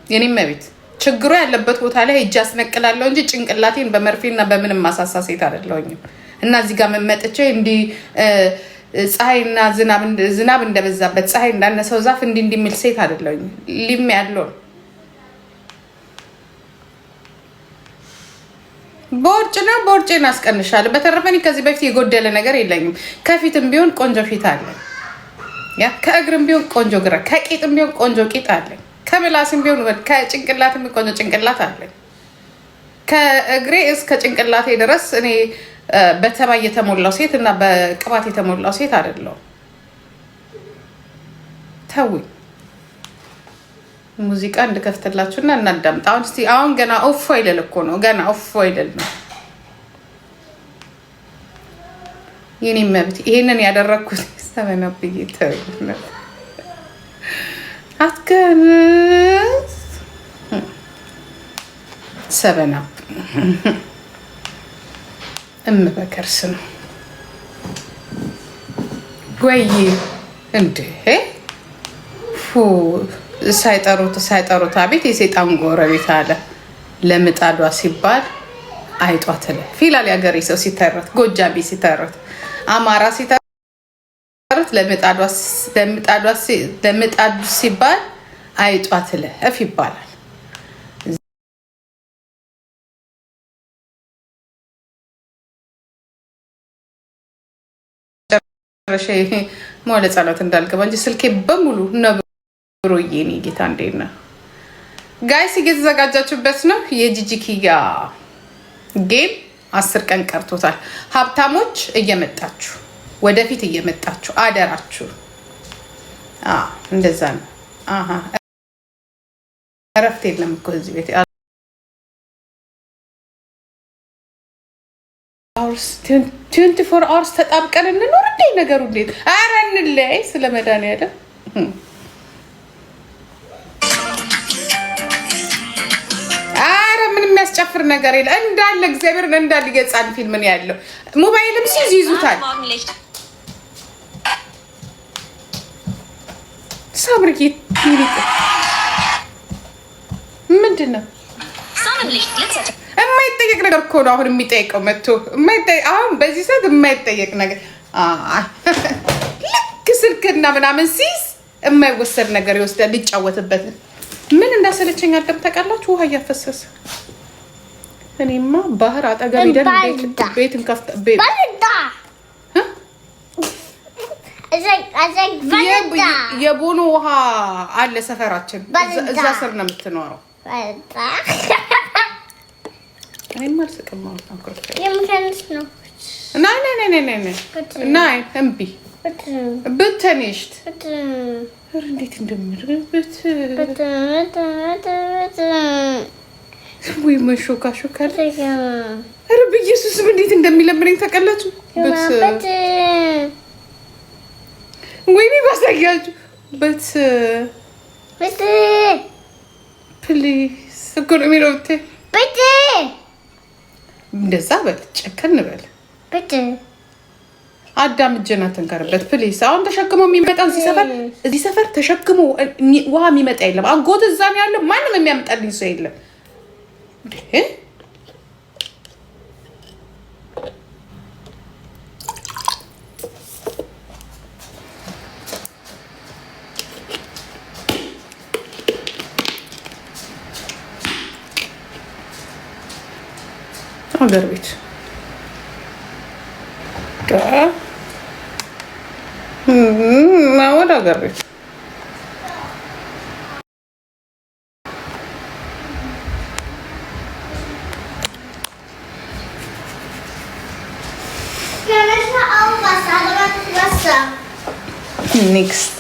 የኔም ቤት ችግሩ ያለበት ቦታ ላይ እጅ አስነቅላለሁ እንጂ ጭንቅላቴን በመርፌና በምንም ማሳሳ ሴት አይደለሁኝም። እና እዚህ ጋር መመጥቼ እንዲህ ፀሐይና ዝናብ እንደበዛበት ፀሐይ እንዳነሰው ዛፍ እንዲህ የሚል ሴት አይደለሁኝም። ሊም ያለው ቦርጭና ቦርጬን አስቀንሻለሁ። በተረፈ እኔ ከዚህ በፊት የጎደለ ነገር የለኝም። ከፊትም ቢሆን ቆንጆ ፊት አለኝ። ያ ከእግርም ቢሆን ቆንጆ ግራ፣ ከቂጥም ቢሆን ቆንጆ ቂጥ አለኝ። ከምላስም ቢሆን ከጭንቅላትም ቆንጆ ጭንቅላት አለኝ። ከእግሬ እስከ ጭንቅላቴ ድረስ እኔ በተባይ የተሞላው ሴት እና በቅባት የተሞላው ሴት አይደለሁም። ተውኝ። ሙዚቃ እንድከፍትላችሁና እናዳምጥ። አሁን እስቲ አሁን ገና ኦፍ ይልል እኮ ነው። ገና ኦፍ ይልል ነው የኔ መብት። ይሄንን ያደረኩት ሰበናብዬ ተውነ አትከንስ ሰበናብ እምበከርስ ነው ወይ እንዴ? ሳይጠሩት አቤት የሴጣን ጎረቤት አለ። ለምጣዷ ሲባል አይጧ ትለፍ ይላል ያገሬ ሰው ሲተረት፣ ጎጃሜ ሲተረት፣ አማራ ሲተረት ለምጣዱ ሲባል አይጧ ትለፍ ይባላል። ሞለ ጸሎት እንዳልገባ እንጂ ስልኬ በሙሉ ነብሮዬ ነው። ጌታ እንዴት ነው ጋይስ? እየተዘጋጃችሁበት ነው? የጂጂኪያ ጌም 10 ቀን ቀርቶታል። ሀብታሞች እየመጣችሁ ወደፊት እየመጣችሁ አደራችሁ። እንደዛ ነው። እረፍት የለም እኮ እዚህ ቤት። 24 hours ተጣብቀን እንኖር እንዴ? ነገሩ እንዴት? ኧረ እንለያይ። ስለ መድኃኒዓለም ኧረ ምንም የሚያስጨፍር ነገር የለ። እንዳለ እግዚአብሔርን እንዳለ የህፃን ፊልም ነው ያለው። ሞባይልም ሲይዙ ይዙታል። ሳምርጌ ምንድን ነው የማይጠየቅ ነገር እኮ ነው አሁን የሚጠይቀው መጥቶ አሁን በዚህ ሰዓት የማይጠየቅ ነገር ልክ ስልክና ምናምን ሲይዝ የማይወሰድ ነገር ይወስዳል ሊጫወትበት። ምን እንዳሰለቸኝ አደም ታውቃላችሁ? ውሃ እያፈሰሰ እኔማ ባህር አጠገብ ሄደን ቤትን ከፍታ የቦኖ ውሃ አለ ሰፈራችን፣ እዛ ስር ነው የምትኖረው። እኔማ አልስቅም። ናይ እምቢ ብተንሽት እንዴት እንደምርበት ወይ መሾካሾካ ኧረ በኢየሱስም እንዴት እንደሚለምነኝ ታውቃላችሁ? ወይኔ ባሳያችሁ ፕሊዝ እኮ ነው የሚለው እንደዛ በል ጨከን በል አዳም እጄን አትንከርበት ፕሊዝ። አሁን ተሸክሞ የሚመጣ እዚህ ሰፈር ተሸክሞ ውሃ የሚመጣ የለም። አጎት እዛ ነው ያለው። ማንም የሚያመጣልኝ ሰው የለም። ሀገር ቤት ወደ ሀገር ቤት ኔክስት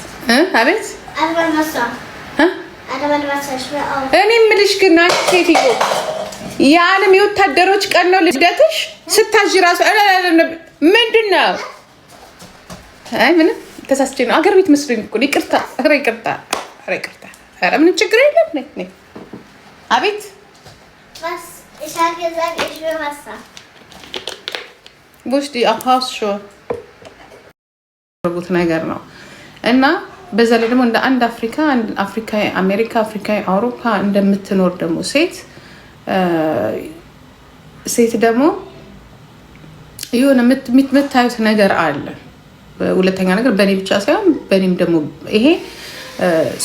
አቤት እኔ የምልሽ ግን ሴትዮ የዓለም የወታደሮች ቀን ነው ልደትሽ። ስታዥ ራሱ ምንድን ነው? አይ ምንም ተሳስቼ ነው። አገር ቤት መስሎኝ እኮ ይቅርታ። ኧረ ይቅርታ፣ ኧረ ይቅርታ። ኧረ ምንም ችግር የለም። ነይ አቤት ውስጥ አፋስ ሾ ነገር ነው እና በዛ ላይ ደግሞ እንደ አንድ አፍሪካ አሜሪካ አፍሪካ አውሮፓ እንደምትኖር ደግሞ ሴት ደግሞ የሆነ የምታዩት ነገር አለ። ሁለተኛ ነገር በእኔ ብቻ ሳይሆን በእኔም ደግሞ ይሄ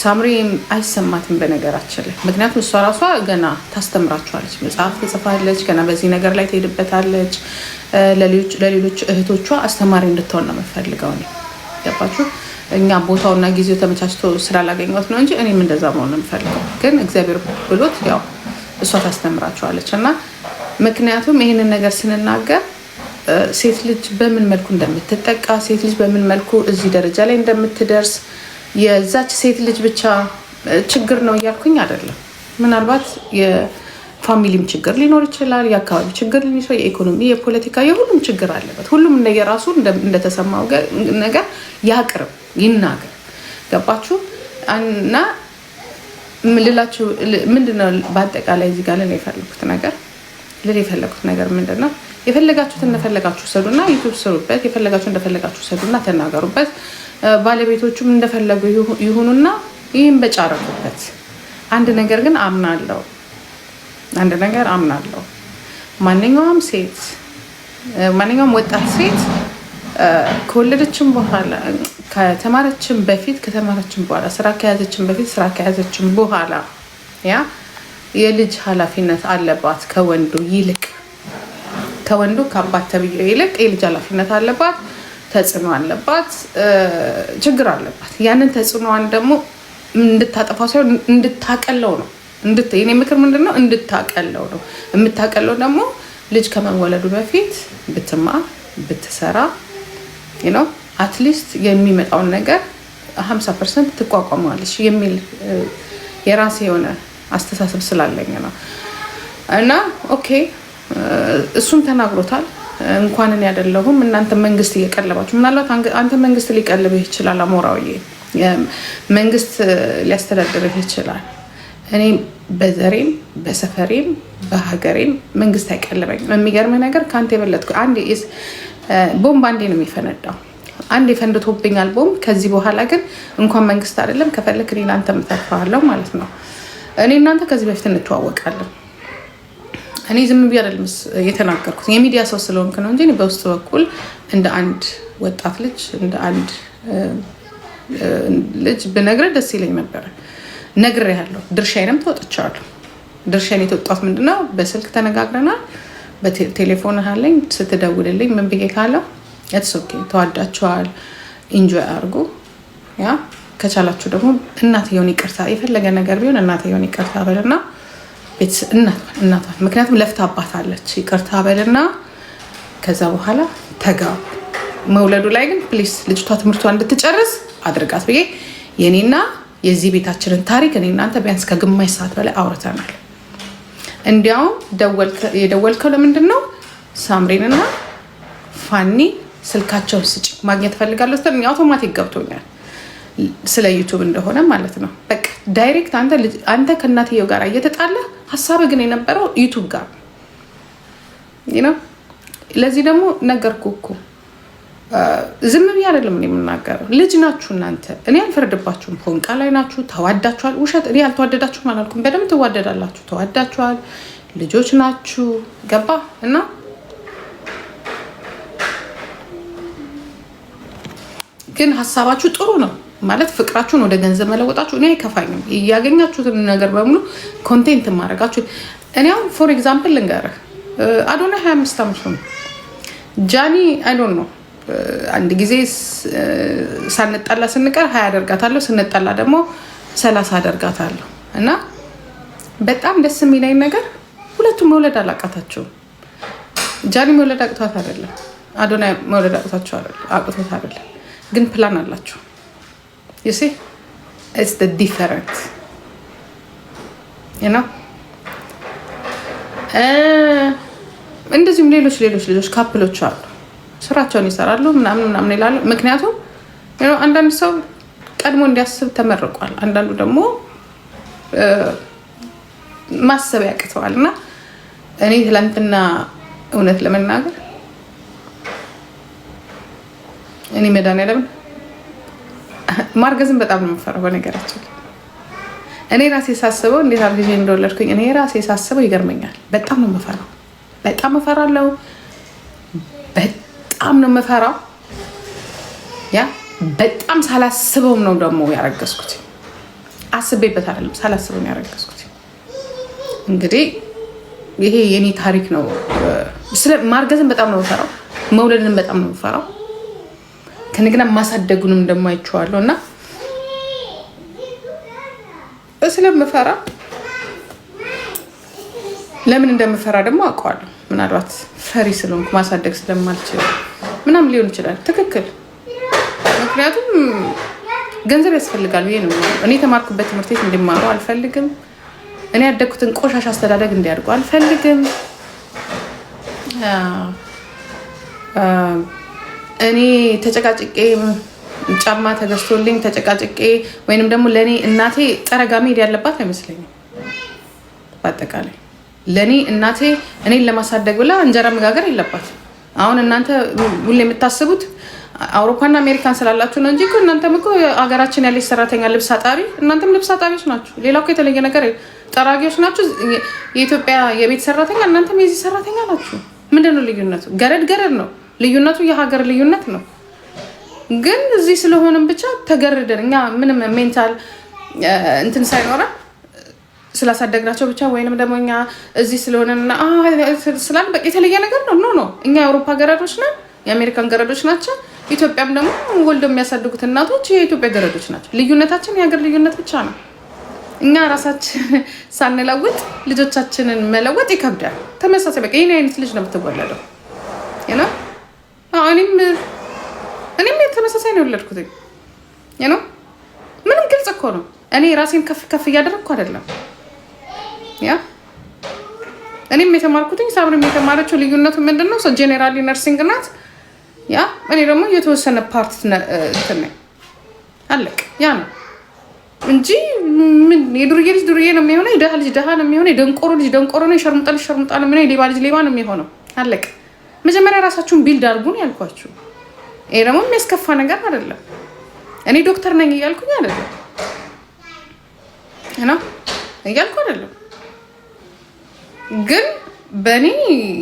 ሳምሪ አይሰማትም በነገራችን ላይ። ምክንያቱም እሷ ራሷ ገና ታስተምራችኋለች፣ መጽሐፍ ትጽፋለች፣ ገና በዚህ ነገር ላይ ትሄድበታለች። ለሌሎች እህቶቿ አስተማሪ እንድትሆን ነው የምፈልገው። ገባችሁ? እኛ ቦታውና ጊዜው ተመቻችቶ ስላላገኘሁት ነው እንጂ እኔም እንደዛ መሆን ነው የምፈልገው። ግን እግዚአብሔር ብሎት ያው እሷ ታስተምራችኋለች። እና ምክንያቱም ይህንን ነገር ስንናገር ሴት ልጅ በምን መልኩ እንደምትጠቃ፣ ሴት ልጅ በምን መልኩ እዚህ ደረጃ ላይ እንደምትደርስ የዛች ሴት ልጅ ብቻ ችግር ነው እያልኩኝ አይደለም። ምናልባት የፋሚሊም ችግር ሊኖር ይችላል፣ የአካባቢ ችግር ሊኖር ይችላል፣ የኢኮኖሚ፣ የፖለቲካ፣ የሁሉም ችግር አለበት። ሁሉም እንደየራሱ እንደተሰማው ነገር ያቅርብ፣ ይናገር። ገባችሁ? እና ልላችሁ ምንድነው በአጠቃላይ እዚህ ጋር ልል የፈለኩት ነገር ምንድነው? የፈለጋችሁት እንደፈለጋችሁ ሰዱና ዩቲዩብ ስሩበት፣ የፈለጋችሁ እንደፈለጋችሁ ሰዱና ተናገሩበት። ባለቤቶቹም እንደፈለጉ ይሁኑና ይህም በጫረኩበት። አንድ ነገር ግን አምናለሁ፣ ማንኛውም ወጣት ሴት ከወለደችም በኋላ ከተማረችም በፊት ከተማረችም በኋላ ስራ ከያዘችም በፊት ስራ ከያዘችም በኋላ ያ የልጅ ኃላፊነት አለባት። ከወንዱ ከአባት ተብዬው ይልቅ የልጅ ኃላፊነት አለባት። ተጽዕኖ አለባት፣ ችግር አለባት። ያንን ተጽዕኖዋን ደግሞ እንድታጠፋው ሳይሆን እንድታቀለው ነው። የኔ ምክር ምንድነው? እንድታቀለው ነው። የምታቀለው ደግሞ ልጅ ከመወለዱ በፊት ብትማር ብትሰራ አትሊስት የሚመጣውን ነገር 50% ትቋቋመዋለች የሚል የራሴ የሆነ አስተሳሰብ ስላለኝ ነው። እና ኦኬ እሱም ተናግሮታል። እንኳን እኔ አይደለሁም እናንተ መንግስት እየቀለባችሁ፣ ምናልባት አንተ መንግስት ሊቀልብህ ይችላል፣ አሞራውዬ መንግስት ሊያስተዳድርህ ይችላል። እኔ በዘሬም በሰፈሬም በሀገሬም መንግስት አይቀልበኝም። የሚገርምህ ነገር ከአንተ የበለጥኩ ቦምብ አንዴ ነው የሚፈነዳው። አንዴ ፈንድቶብኛል ቦምብ። ከዚህ በኋላ ግን እንኳን መንግስት አይደለም ከፈለክ እኔ እናንተ ምተርፋለሁ ማለት ነው። እኔ እናንተ ከዚህ በፊት እንተዋወቃለን። እኔ ዝም ብዬ አይደለም የተናገርኩት የሚዲያ ሰው ስለሆንክ ነው እንጂ በውስጥ በኩል እንደ አንድ ወጣት ልጅ እንደ አንድ ልጅ ብነግርህ ደስ ይለኝ ነበር። ነግሬሃለሁ። ድርሻዬንም ተወጥቻለሁ። ድርሻዬን የተወጣሁት ምንድነው? በስልክ ተነጋግረናል። በቴሌፎን አለኝ ስትደውልልኝ ምን ብዬ ካለው ኢትስ ኦኬ ተዋዳችኋል፣ ኢንጆይ አድርጉ። ያ ከቻላችሁ ደግሞ እናትየውን ይቅርታ፣ የፈለገ ነገር ቢሆን እናትየውን ይቅርታ በልና እናቷን ምክንያቱም ለፍታ አባታለች፣ ይቅርታ በልና ከዛ በኋላ ተጋቡ። መውለዱ ላይ ግን ፕሊስ ልጅቷ ትምህርቷን እንድትጨርስ አድርጋት ብዬ የኔና የዚህ ቤታችንን ታሪክ እኔ እናንተ ቢያንስ ከግማሽ ሰዓት በላይ አውርተናል። እንዲያውም የደወልከው ለምንድን ነው? ሳምሪንና ፋኒ ስልካቸውን ስጭ ማግኘት ፈልጋለሁ ስትል አውቶማቲክ ገብቶኛል፣ ስለ ዩቱብ እንደሆነ ማለት ነው። በቃ ዳይሬክት አንተ ከእናትየው ጋር እየተጣላ ሀሳብ ግን የነበረው ዩቱብ ጋር ነው። ለዚህ ደግሞ ነገርኩህ እኮ ዝም ብዬ አይደለም የምናገረው። ልጅ ናችሁ እናንተ፣ እኔ አልፈርድባችሁም። ፎንቃ ላይ ናችሁ፣ ተዋዳችኋል። ውሸት እኔ አልተዋደዳችሁም አላልኩም። በደንብ ትዋደዳላችሁ፣ ተዋዳችኋል፣ ልጆች ናችሁ። ገባ እና ግን ሀሳባችሁ ጥሩ ነው ማለት ፍቅራችሁን ወደ ገንዘብ መለወጣችሁ እኔ አይከፋኝም። እያገኛችሁትን ነገር በሙሉ ኮንቴንት ማድረጋችሁ። እኔ አሁን ፎር ኤግዛምፕል ልንገርህ፣ አዶና 25 ዓመት ነው። ጃኒ አይዶን ነው አንድ ጊዜ ሳንጣላ ስንቀር 20 አደርጋታለሁ፣ ስንጣላ ደግሞ 30 አደርጋታለሁ። እና በጣም ደስ የሚለኝ ነገር ሁለቱም መውለድ አላቃታቸውም። ጃኒ መውለድ አቅቷት አይደለም፣ አዶና መውለድ አቅቶት አይደለም፣ ግን ፕላን አላቸው። you see it's the different you know እንደዚሁም ሌሎች ልጆች ካፕሎች አሉ፣ ስራቸውን ይሰራሉ ምናምን ይላሉ። ምክንያቱም አንዳንድ ሰው ቀድሞ እንዲያስብ ተመርቋል፣ አንዳንዱ ደግሞ ማሰብ ያቅተዋል። እና እኔ ትላንትና እውነት ለመናገር እኔ መድኃኒዓለም ማርገዝን በጣም ነው የምፈራው በነገራችን። እኔ ራሴ ሳስበው እንዴት አርግዤ እንደወለድኩኝ እኔ ራሴ ሳስበው ይገርመኛል። በጣም ነው የምፈራው። በጣም እፈራለሁ። በጣም ነው የምፈራው። ያ በጣም ሳላስበውም ነው ደግሞ ያረገዝኩት። አስቤበት አይደለም፣ ሳላስበው ነው ያረገዝኩት። እንግዲህ ይሄ የኔ ታሪክ ነው። ስለ ማርገዝን በጣም ነው የምፈራው። መውለድን በጣም ነው የምፈራው። ከነገና ማሳደጉንም እንደማይቸዋለሁ እና ስለምፈራ ለምን እንደምፈራ ደግሞ አውቀዋለሁ። ምናልባት ፈሪ ስለሆንኩ ማሳደግ ስለማልችል ምናምን ሊሆን ይችላል። ትክክል። ምክንያቱም ገንዘብ ያስፈልጋል ብዬ ነው። እኔ የተማርኩበት ትምህርት ቤት እንዲማሩ አልፈልግም። እኔ ያደግኩትን ቆሻሻ አስተዳደግ እንዲያድጉ አልፈልግም። እኔ ተጨቃጭቄ ጫማ ተገዝቶልኝ ተጨቃጭቄ ወይንም ደግሞ ለእኔ እናቴ ጠረጋ መሄድ ያለባት አይመስለኝም። በአጠቃላይ ለእኔ እናቴ እኔን ለማሳደግ ብላ እንጀራ መጋገር የለባት። አሁን እናንተ ሁሌ የምታስቡት አውሮፓና አሜሪካን ስላላችሁ ነው እንጂ እናንተም እኮ ሀገራችን ያለች ሰራተኛ ልብስ አጣቢ፣ እናንተም ልብስ አጣቢዎች ናችሁ። ሌላ እኮ የተለየ ነገር ጠራጊዎች ናችሁ። የኢትዮጵያ የቤት ሰራተኛ፣ እናንተም የዚህ ሰራተኛ ናችሁ። ምንድነው ልዩነቱ? ገረድ ገረድ ነው ልዩነቱ። የሀገር ልዩነት ነው። ግን እዚህ ስለሆነም ብቻ ተገርደን እኛ ምንም ሜንታል እንትን ሳይኖረን ስላሳደግናቸው ብቻ ወይንም ደግሞ እኛ እዚህ ስለሆነና ስላል በቃ የተለየ ነገር ነው። ኖ እኛ የአውሮፓ ገረዶች ነን፣ የአሜሪካን ገረዶች ናቸው። ኢትዮጵያም ደግሞ ወልደው የሚያሳድጉት እናቶች የኢትዮጵያ ገረዶች ናቸው። ልዩነታችን የሀገር ልዩነት ብቻ ነው። እኛ ራሳችን ሳንለውጥ ልጆቻችንን መለወጥ ይከብዳል። ተመሳሳይ በቃ ይህን አይነት ልጅ ነው የምትወለደው። እኔም ተመሳሳይ ነው የወለድኩት። ምንም ግልጽ እኮ ነው። እኔ ራሴን ከፍ ከፍ እያደረግኩ አይደለም። እኔም የተማርኩትኝ ሳብርም የተማረችው ልዩነቱ ምንድን ነው? ጄኔራሊ ነርሲንግ ናት። እኔ ደግሞ የተወሰነ ፓርት እንትን ነኝ። አለቅ ያ ነው እንጂ ምን የዱርዬ ልጅ ዱርዬ ነው የሚሆነው፣ የደሃ ልጅ ደሃ ነው የሚሆነው፣ የደንቆሮ ልጅ ደንቆሮ ነው፣ የሸርሙጣ ልጅ ሸርሙጣ ነው የሚሆነው፣ የሌባ ልጅ ሌባ ነው የሚሆነው። አለቅ። መጀመሪያ ራሳችሁን ቢልድ አድርጉ ነው ያልኳችሁ። ይሄ ደግሞ የሚያስከፋ ነገር አይደለም። እኔ ዶክተር ነኝ እያልኩኝ አይደለም እያልኩ አይደለም። ግን በእኔ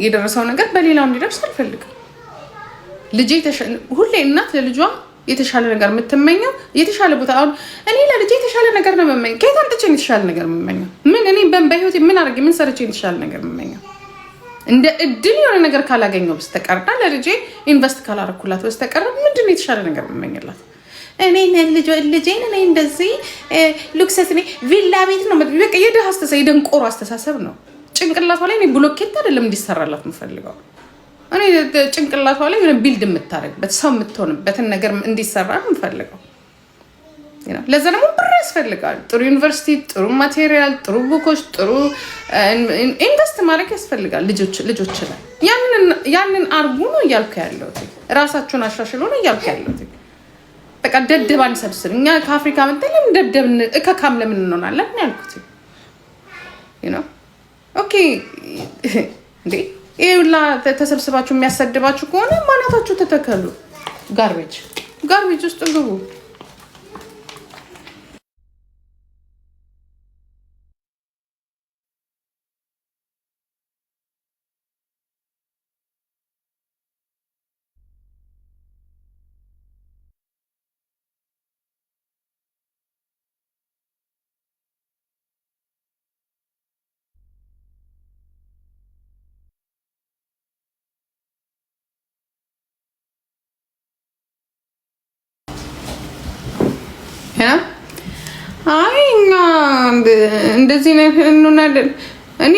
የደረሰው ነገር በሌላው እንዲደርስ አልፈልግም። ልጄ ሁሌ እናት ለልጇ የተሻለ ነገር የምትመኘው የተሻለ ቦታ። አሁን እኔ ለልጄ የተሻለ ነገር ነው የምመኘው። ከየት አንጥቼ የተሻለ ነገር የምመኘው? ምን እኔ በህይወቴ ምን አድርጌ ምን ሰርቼ የተሻለ ነገር የምመኘው? እንደ እድል የሆነ ነገር ካላገኘው በስተቀርና ለልጄ ኢንቨስት ካላረኩላት በስተቀር ምንድን ነው የተሻለ ነገር የምመኝላት? እኔ ልጄን እኔ እንደዚህ ሉክሰስ ቪላ ቤት ነው በቃ የደሃ አስተሳሰብ የደንቆሮ አስተሳሰብ ነው ጭንቅላቷ ላይ። እኔ ብሎኬት አይደለም እንዲሰራላት የምፈልገው። እኔ ጭንቅላቷ ላይ ቢልድ የምታደርግበት ሰው የምትሆንበትን ነገር እንዲሰራ ነው የምፈልገው። ለዛ ደግሞ ብር ያስፈልጋል። ጥሩ ዩኒቨርሲቲ፣ ጥሩ ማቴሪያል፣ ጥሩ ቡኮች፣ ጥሩ ኢንቨስት ማድረግ ያስፈልጋል ልጆች ላይ። ያንን አርጉ ነው እያልኩ ያለሁት። ራሳችሁን አሻሽሉ ነው እያልኩ ያለሁት። በቃ ደደብ አንሰብስብ። እኛ ከአፍሪካ መጥተን ለምን ደደብ እከካም ለምን እንሆናለን ያልኩት። ኦኬ እንዴ ይሄ ሁላ ተሰብስባችሁ የሚያሰድባችሁ ከሆነ ማናታችሁ ተተከሉ። ጋርቤጅ ውስጥ ግቡ። አይ እኛ እንደዚህ እንሆናለን። እኔ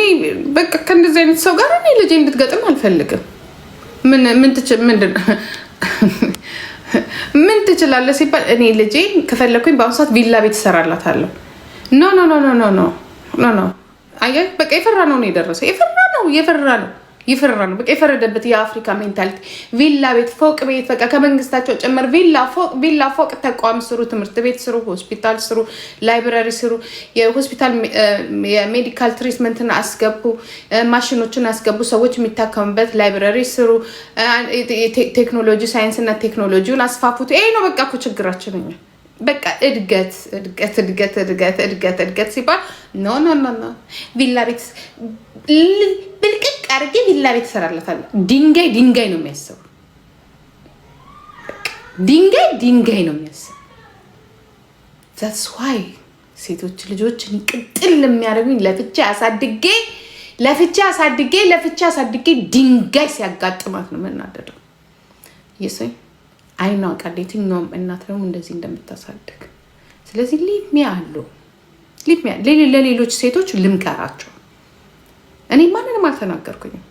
በቃ ከእንደዚህ አይነት ሰው ጋር እኔ ልጄ እንድትገጥም አልፈልግም። ምን ትችላለህ ሲባል እኔ ልጄ ከፈለኩኝ በአሁኑ ሰዓት ቪላ ቤት እሰራላታለሁ። ኖ አየህ፣ በቃ የፈራ ነው የደረሰው። የፈራ ነው በቃ የፈረደበት የአፍሪካ ሜንታሊቲ። ቪላ ቤት፣ ፎቅ ቤት፣ በቃ ከመንግስታቸው ጭምር ቪላ ፎቅ፣ ተቋም ስሩ፣ ትምህርት ቤት ስሩ፣ ሆስፒታል ስሩ፣ ላይብራሪ ስሩ፣ የሆስፒታል የሜዲካል ትሪትመንትን አስገቡ፣ ማሽኖችን አስገቡ፣ ሰዎች የሚታከሙበት ላይብራሪ ስሩ፣ ቴክኖሎጂ ሳይንስና ቴክኖሎጂውን አስፋፉት። ይሄ ነው በቃ እኮ ችግራችን። በቃ እድገት እድገት እድገት እድገት እድገት እድገት ሲባል ኖ ኖ ኖ ኖ ቪላ ቤት ብልቅቅ አድርጌ ቪላ ቤት እሰራለታለሁ። ድንጋይ ድንጋይ ነው የሚያስበው። ድንጋይ ድንጋይ ነው የሚያስበው። that's why ሴቶች ልጆችን ቅጥል የሚያደርጉኝ ለፍቼ አሳድጌ ድንጋይ ሲያጋጥማት ነው የምናደደው። ይሰይ አይናው ቃል የትኛውም እናት ደግሞ እንደዚህ እንደምታሳድግ። ስለዚህ ለሌሎች ሴቶች ልምከራቸው። እኔ ማንንም አልተናገርኩኝም።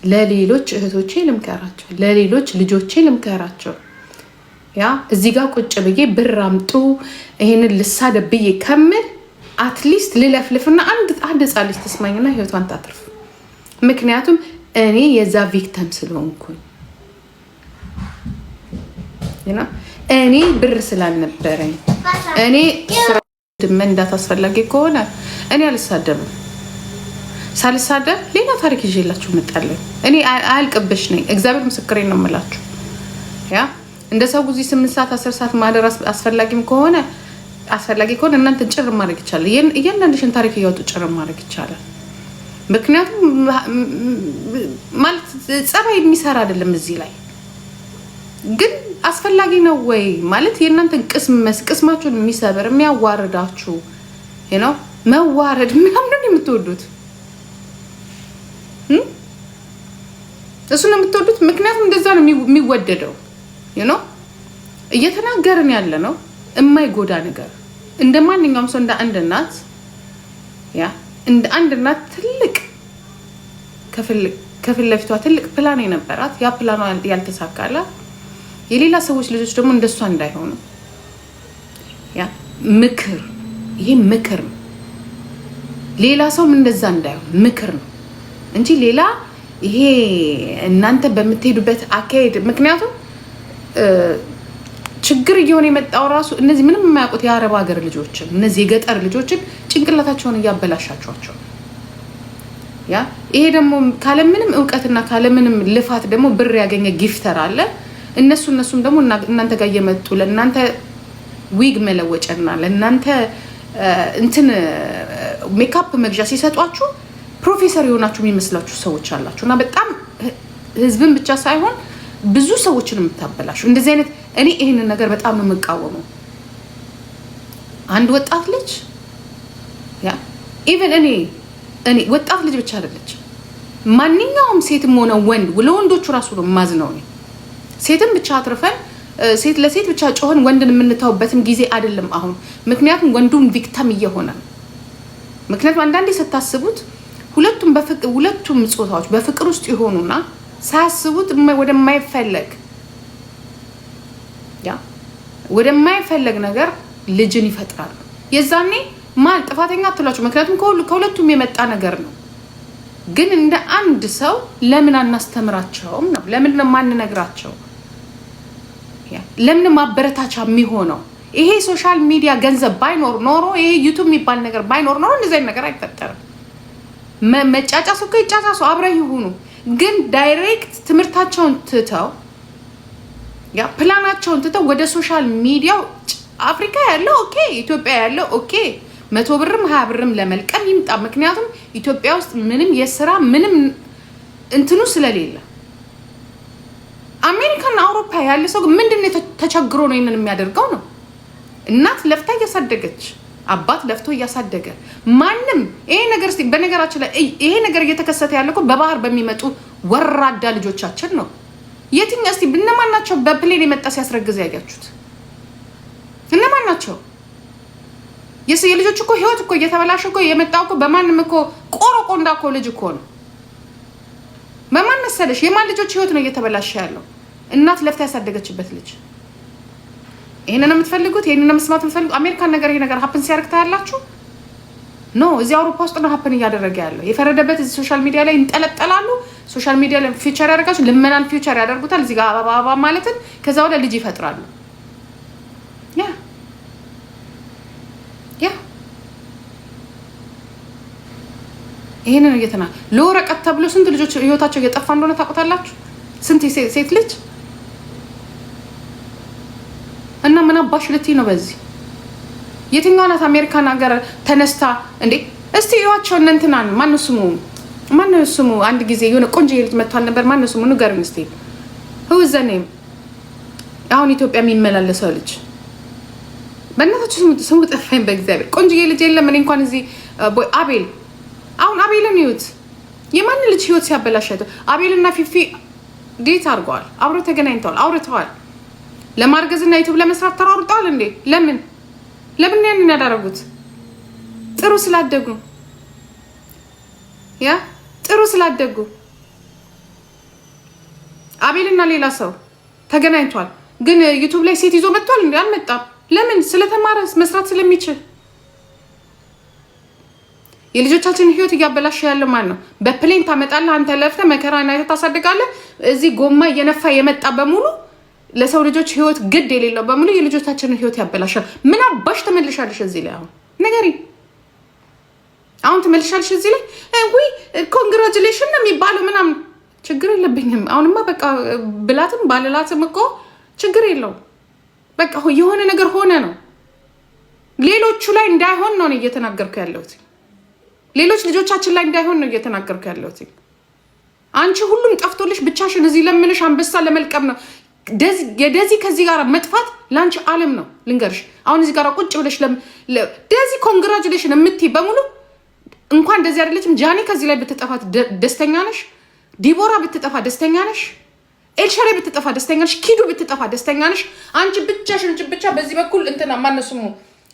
ለሌሎች እህቶቼ ልምከራቸው፣ ለሌሎች ልጆቼ ልምከራቸው። ያ እዚህ ጋር ቁጭ ብዬ ብር አምጡ ይሄንን ልሳደብ ብዬ ከምል አትሊስት ልለፍልፍና አንድ ህፃን ልጅ ተስማኝና ህይወቷን ታትርፍ። ምክንያቱም እኔ የዛ ቪክተም ስለሆንኩኝ እኔ ብር ስላልነበረኝ እኔ ስራ መንዳት አስፈላጊ ከሆነ እኔ አልሳደብም። ሳልሳደብ ሌላ ታሪክ ይዤላችሁ እመጣለሁ። እኔ አያልቅብሽ ነኝ። እግዚአብሔር ምስክሬን ነው የምላችሁ። ያ እንደ ሰው ጊዜ 8 ሰዓት 10 ሰዓት ማደር አስፈላጊ ከሆነ እናንተ ጭር ማድረግ ይቻላል። እያንዳንድሽን ታሪክ እያወጡ ጭር ማድረግ ይቻላል። ምክንያቱም ማለት ጸባይ የሚሰራ አይደለም። እዚህ ላይ ግን አስፈላጊ ነው ወይ ማለት የእናንተን ቅስማችሁን የሚሰበር የሚያዋርዳችሁ መዋረድ ምናምን የምትወዱት እሱ ነው የምትወዱት። ምክንያቱም እንደዛ ነው የሚወደደው። እየተናገርን ያለ ነው የማይጎዳ ነገር። እንደ ማንኛውም ሰው እንደ አንድ እናት ትልቅ ከፊት ለፊቷ ትልቅ ፕላን የነበራት ያ ፕላኗ ያልተሳካላት የሌላ ሰዎች ልጆች ደግሞ እንደሷ እንዳይሆኑ ምክር፣ ይሄ ምክር ነው። ሌላ ሰውም እንደዛ እንዳይሆን ምክር ነው እንጂ ሌላ ይሄ እናንተ በምትሄዱበት አካሄድ። ምክንያቱም ችግር እየሆነ የመጣው ራሱ እነዚህ ምንም የማያውቁት የአረብ ሀገር ልጆችን እነዚህ የገጠር ልጆችን ጭንቅላታቸውን እያበላሻቸዋቸው ይሄ ደግሞ ካለምንም እውቀትና ካለምንም ልፋት ደግሞ ብር ያገኘ ጊፍተር አለ። እነሱም ደግሞ እናንተ ጋር እየመጡ ለእናንተ ዊግ መለወጫና ለእናንተ እንትን ሜካፕ መግዣ ሲሰጧችሁ ፕሮፌሰር የሆናችሁ የሚመስላችሁ ሰዎች አላችሁ። እና በጣም ህዝብን ብቻ ሳይሆን ብዙ ሰዎችን የምታበላሹ እንደዚህ አይነት እኔ ይሄንን ነገር በጣም ነው የምቃወመው። አንድ ወጣት ልጅ ኢቨን እኔ ወጣት ልጅ ብቻ አይደለች ማንኛውም ሴትም ሆነ ወንድ ለወንዶቹ ራሱ ነው ማዝነው። ሴትም ብቻ አትርፈን ሴት ለሴት ብቻ ጮህን ወንድን የምንታውበትም ጊዜ አይደለም አሁን። ምክንያቱም ወንዱም ቪክተም እየሆነ ነው። ምክንያቱም አንዳንዴ ስታስቡት ሁለቱም ጾታዎች በፍቅር ውስጥ ይሆኑና ሳያስቡት ወደማይፈለግ ነገር ልጅን ይፈጥራሉ። የዛኔ ማን ጥፋተኛ አትሏቸው። ምክንያቱም ከሁለቱም የመጣ ነገር ነው። ግን እንደ አንድ ሰው ለምን አናስተምራቸውም ነው? ለምን ማንነግራቸው? ለምን ማበረታቻ የሚሆነው? ይሄ ሶሻል ሚዲያ ገንዘብ ባይኖር ኖሮ ይሄ ዩቱብ የሚባል ነገር ባይኖር ኖሮ እንደዚህ ነገር አይፈጠርም። መጫጫሱ እኮ ይጫጫሱ አብረው ይሁኑ። ግን ዳይሬክት ትምህርታቸውን ትተው ፕላናቸውን ትተው ወደ ሶሻል ሚዲያው አፍሪካ ያለው ኦኬ፣ ኢትዮጵያ ያለው ኦኬ 100 ብርም 20 ብርም ለመልቀም ይምጣ። ምክንያቱም ኢትዮጵያ ውስጥ ምንም የስራ ምንም እንትኑ ስለሌለ አሜሪካና አውሮፓ ያለ ሰው ምንድነው ተቸግሮ ነው ይሄንን የሚያደርገው ነው? እናት ለፍታ እያሳደገች አባት ለፍቶ እያሳደገ ማንም ይሄ ነገር በነገራችን ላይ ይሄ ነገር እየተከሰተ ያለው እኮ በባህር በሚመጡ ወራዳ ልጆቻችን ነው። የትኛው እስቲ እነማን ናቸው በፕሌን የመጣ ሲያስረግዝ ያያችሁት? እነማን ናቸው? የልጆች እኮ ህይወት እኮ እየተበላሸ እኮ የመጣው እኮ በማንም እኮ ቆሮቆንዳ እኮ ልጅ እኮ ነው። በማን መሰለሽ የማን ልጆች ህይወት ነው እየተበላሸ ያለው? እናት ለፍታ ያሳደገችበት ልጅ። ይሄንን የምትፈልጉት ይሄንን መስማት የምትፈልጉ አሜሪካን ነገር ይሄ ነገር ሀፕን ሲያርክታ ያላችሁ ኖ እዚህ አውሮፓ ውስጥ ነው ሀፕን እያደረገ ያለው። የፈረደበት እዚህ ሶሻል ሚዲያ ላይ እንጠለጠላሉ። ሶሻል ሚዲያ ላይ ፊውቸር ያደርጋችሁ ልመናን ፊውቸር ያደርጉታል። እዚህ ጋር አባባ ማለትን ከዛ ወደ ልጅ ይፈጥራሉ። ይሄንን እየተና ለወረቀት ተብሎ ስንት ልጆች ህይወታቸው እየጠፋ እንደሆነ ታውቁታላችሁ? ስንት ሴት ልጅ እና አባሽ ልትይ ነው በዚህ? የትኛው ናት አሜሪካን ሀገር ተነስታ እንዴ? እስቲ ይዋቸው እንንትናን ማነው ስሙ አንድ ጊዜ የሆነ ቆንጆ ልጅ መጥቷል ነበር። ማነው ስሙ ንገረኝ እስቲ። ህውዘኔም አሁን ኢትዮጵያ የሚመላለሰው ልጅ በእናታችሁ ስሙ ጠፋኝ በእግዚአብሔር። ቆንጆ ልጅ የለም። እኔ እንኳን እዚህ አቤል አሁን አቤልን ይዩት። የማን ልጅ ህይወት ሲያበላሻቸው አቤልና ፊፊ ዴት አድርገዋል። አብረው ተገናኝተዋል፣ አውርተዋል። ለማርገዝና ዩቲዩብ ለመስራት ተሯሩጠዋል እንዴ? ለምን ያንን ያደረጉት? ጥሩ ስላደጉ አቤልና ሌላ ሰው ተገናኝቷል። ግን ዩቲዩብ ላይ ሴት ይዞ መጥቷል እንዴ? አልመጣም። ለምን? ስለተማረ መስራት ስለሚችል። የልጆቻችንን ህይወት እያበላሸ ያለው ማን ነው? በፕሌን ታመጣለህ አንተ ለፍተህ መከራና ታሳድጋለህ። እዚህ ጎማ እየነፋ የመጣ በሙሉ ለሰው ልጆች ህይወት ግድ የሌለው በሙሉ የልጆቻችንን ህይወት ያበላሻል። ምን አባሽ ተመልሻለሽ እዚህ ላይ? አሁን ነገሪ አሁን ተመልሻለሽ እዚህ ላይ ወይ ኮንግራቹሌሽን ነው የሚባለው ምናምን። ችግር የለብኝም። አሁንማ በቃ ብላትም ባልላትም እኮ ችግር የለው። በቃ የሆነ ነገር ሆነ ነው። ሌሎቹ ላይ እንዳይሆን ነው እየተናገርኩ ያለሁት። ሌሎች ልጆቻችን ላይ እንዳይሆን ነው እየተናገርኩ ያለሁት። አንቺ ሁሉም ጠፍቶልሽ ብቻሽን እዚህ ለምንሽ አንበሳ ለመልቀም ነው። የደዚ ከዚህ ጋር መጥፋት ላንቺ ዓለም ነው ልንገርሽ። አሁን እዚህ ጋር ቁጭ ብለሽ ደዚ ኮንግራቹሌሽን የምትይ በሙሉ እንኳን እንደዚህ አይደለችም። ጃኒ ከዚህ ላይ ብትጠፋት ደስተኛ ነሽ? ዲቦራ ብትጠፋ ደስተኛ ነሽ? ኤልሸሬ ብትጠፋ ደስተኛ ነሽ? ኪዱ ብትጠፋ ደስተኛ ነሽ? አንቺ ብቻሽን ብቻ በዚህ በኩል እንትና ማነው ስሙ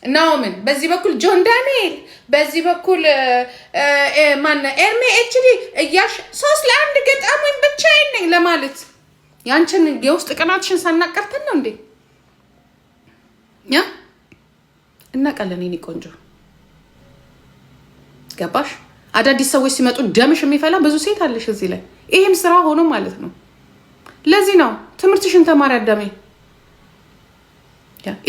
ናኦምን፣ በዚህ በኩል ጆን ዳንኤል፣ በዚህ በኩል ማነ ኤርሜ ኤችዲ እያልሽ 3-1 ገጣሙኝ ብቻዬን ነኝ ለማለት ያንቺን የውስጥ ቅናትሽን ሳናቀርተን ነው እንዴ? ያ እናቀለን የኔ ቆንጆ ገባሽ? አዳዲስ ሰዎች ሲመጡ ደምሽ የሚፈላ ብዙ ሴት አለሽ እዚህ ላይ። ይሄም ስራ ሆኖ ማለት ነው። ለዚህ ነው ትምህርትሽን ተማሪ አዳሜ።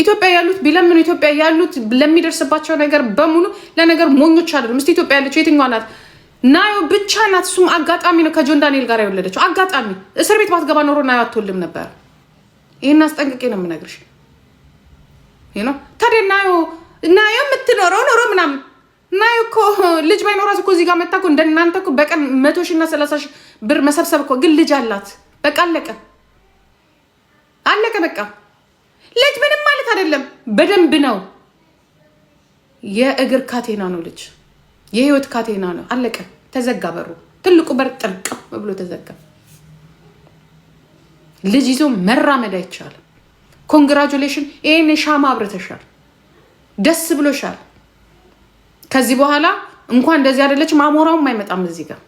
ኢትዮጵያ ያሉት ቢለምኑ ኢትዮጵያ ያሉት ለሚደርስባቸው ነገር በሙሉ ለነገር ሞኞች አይደሉም። እስቲ ኢትዮጵያ ያለችው የትኛዋ ናት? ናዮ ብቻ ናት። እሱም አጋጣሚ ነው ከጆን ዳንኤል ጋር የወለደችው አጋጣሚ። እስር ቤት ባትገባ ኖሮ ናዮ አትወልድም ነበር። ይሄን አስጠንቅቄ ነው የምነግርሽ። ታዲያ ናዮ የምትኖረው ኖሮ ምናምን ናዮ እኮ ልጅ ባይኖራት እኮ እዚህ ጋር መጣ እኮ እንደናንተ እኮ በቀን 100,000 እና 30,000 ብር መሰብሰብ እኮ። ግን ልጅ አላት። በቃ አለቀ በቃ። ልጅ ምንም ማለት አይደለም። በደንብ ነው። የእግር ካቴና ነው ልጅ፣ የህይወት ካቴና ነው። አለቀ። ተዘጋ በሩ። ትልቁ በር ጥርቅም ብሎ ተዘጋ። ልጅ ይዞ መራመድ አይቻልም። ኮንግራቹሌሽን። ይሄን ሻማ አብርተሻል፣ ደስ ብሎሻል። ከዚህ በኋላ እንኳን እንደዚህ አይደለችም። አሞራውም አይመጣም እዚህ ጋር።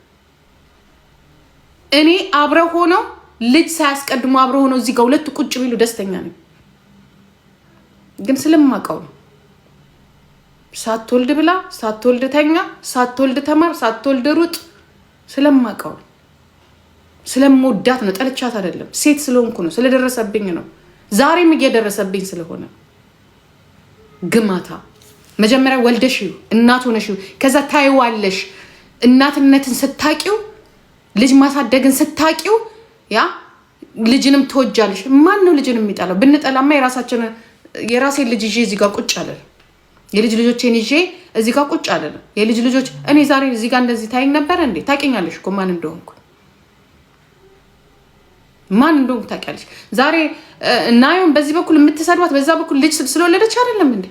እኔ አብረው ሆነው ልጅ ሳያስቀድሙ አብረው ሆነው እዚህ ጋር ሁለቱ ቁጭ ቢሉ ደስተኛ ነኝ። ግን ስለማውቀው ነው። ሳትወልድ ብላ፣ ሳትወልድ ተኛ፣ ሳትወልድ ተማር፣ ሳትወልድ ሩጥ። ስለማውቀው ነው። ስለምወዳት ነው። ጠልቻት አይደለም። ሴት ስለሆንኩ ነው። ስለደረሰብኝ ነው። ዛሬም እየደረሰብኝ ስለሆነ ግማታ መጀመሪያ ወልደሽው እናት ሆነሽው ከዛ ታይዋለሽ። እናትነትን ስታቂው ልጅ ማሳደግን ስታቂው ያ ልጅንም ትወጃለሽ። ማን ነው ልጅን የሚጠላው? ብንጠላማ የራሴን ልጅ ይዤ እዚህ ጋር ቁጭ አለን። የልጅ ልጆቼን ይዤ እዚህ ጋር ቁጭ አለን። የልጅ ልጆች እኔ ዛሬ እዚህ ጋር እንደዚህ ታይኝ ነበር እንዴ? ታውቂኛለሽ እኮ ማን እንደሆንኩ ታውቂያለሽ። ዛሬ እናየውን በዚህ በኩል የምትሰድባት በዛ በኩል ልጅ ስለወለደች አይደለም እንዴ?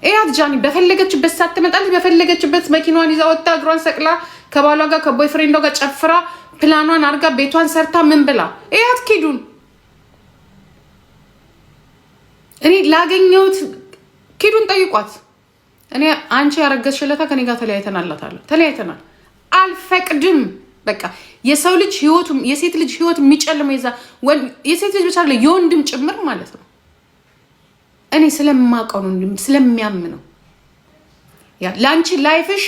እያት ጃኒ በፈለገችበት ሰዓት ትመጣለች። በፈለገችበት መኪናዋን ይዛ ወጣ እግሯን ሰቅላ ከባሏ ጋር ከቦይፍሬንዷ ጋር ጨፍራ ፕላኗን አድርጋ ቤቷን ሰርታ ምን ብላ እያት ኪዱን እኔ ላገኘሁት ኪዱን ጠይቋት። እኔ አንቺ ያረገዝሽለታ ከኔ ጋር ተለያይተናል። አልፈቅድም። በቃ የሰው ልጅ ህይወቱ የሴት ልጅ ህይወት የሚጨልመው የሴት ልጅ ብቻ አይደለም የወንድም ጭምር ማለት ነው። እኔ ስለማውቀው ነው ስለሚያምነው ለአንቺ ላይፍሽ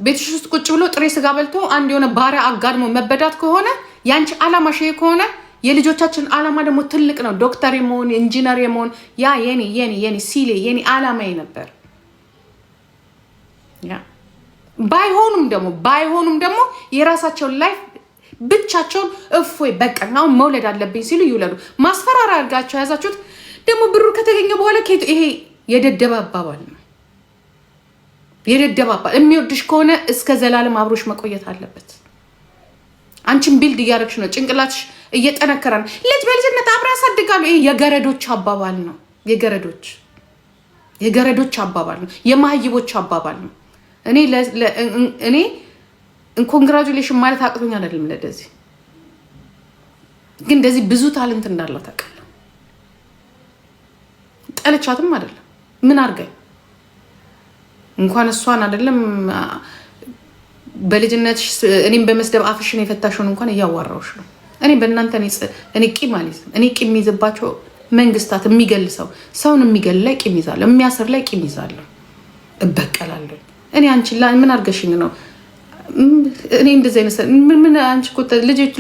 ቤትሽ ውስጥ ቁጭ ብሎ ጥሬ ስጋ በልቶ አንድ የሆነ ባሪያ አጋድሞ መበዳት ከሆነ ያንቺ አላማሽ ከሆነ የልጆቻችን አላማ ደግሞ ትልቅ ነው። ዶክተር የመሆን ኢንጂነር የመሆን ያ የኔ ሲሌ የኔ አላማዬ ነበር። ያ ባይሆኑም ደግሞ የራሳቸውን ላይፍ ብቻቸውን እፎይ በቃ አሁን መውለድ አለብኝ ሲሉ ይውለዱ። ማስፈራራ አድርጋቸው ያዛችሁት። ደግሞ ብሩ ከተገኘ በኋላ ይሄ የደደባ አባባል ነው። የደደባ አባባል የሚወድሽ ከሆነ እስከ ዘላለም አብሮሽ መቆየት አለበት። አንቺን ቢልድ እያደረግሽ ነው። ጭንቅላትሽ እየጠነከረ ነው። ልጅ በልጅነት አብራ ያሳድጋሉ። ይሄ የገረዶች አባባል ነው። የገረዶች አባባል ነው። የማህይቦች አባባል ነው። እኔ ኮንግራጁሌሽን ማለት አቅቶኝ አይደለም። ለደዚህ ግን እንደዚህ ብዙ ታለንት እንዳለው ታውቃለህ። ጠልቻትም አይደለም። ምን አድርገኝ እንኳን እሷን አይደለም በልጅነት እኔም በመስደብ አፍሽን የፈታሽውን እንኳን እያዋራሁሽ ነው። እኔ በእናንተ እኔ ቂም ማለት እኔ ቂም ይዝባቸው መንግስታት የሚገልሰው ሰውን የሚገል ላይ ቂም ይዛለሁ፣ የሚያስር ላይ ቂም ይዛለሁ፣ እበቀላለሁ። እኔ አንቺ ምን አድርገሽኝ ነው? እኔ እንደዚህ አይነት ምን አንቺ እኮ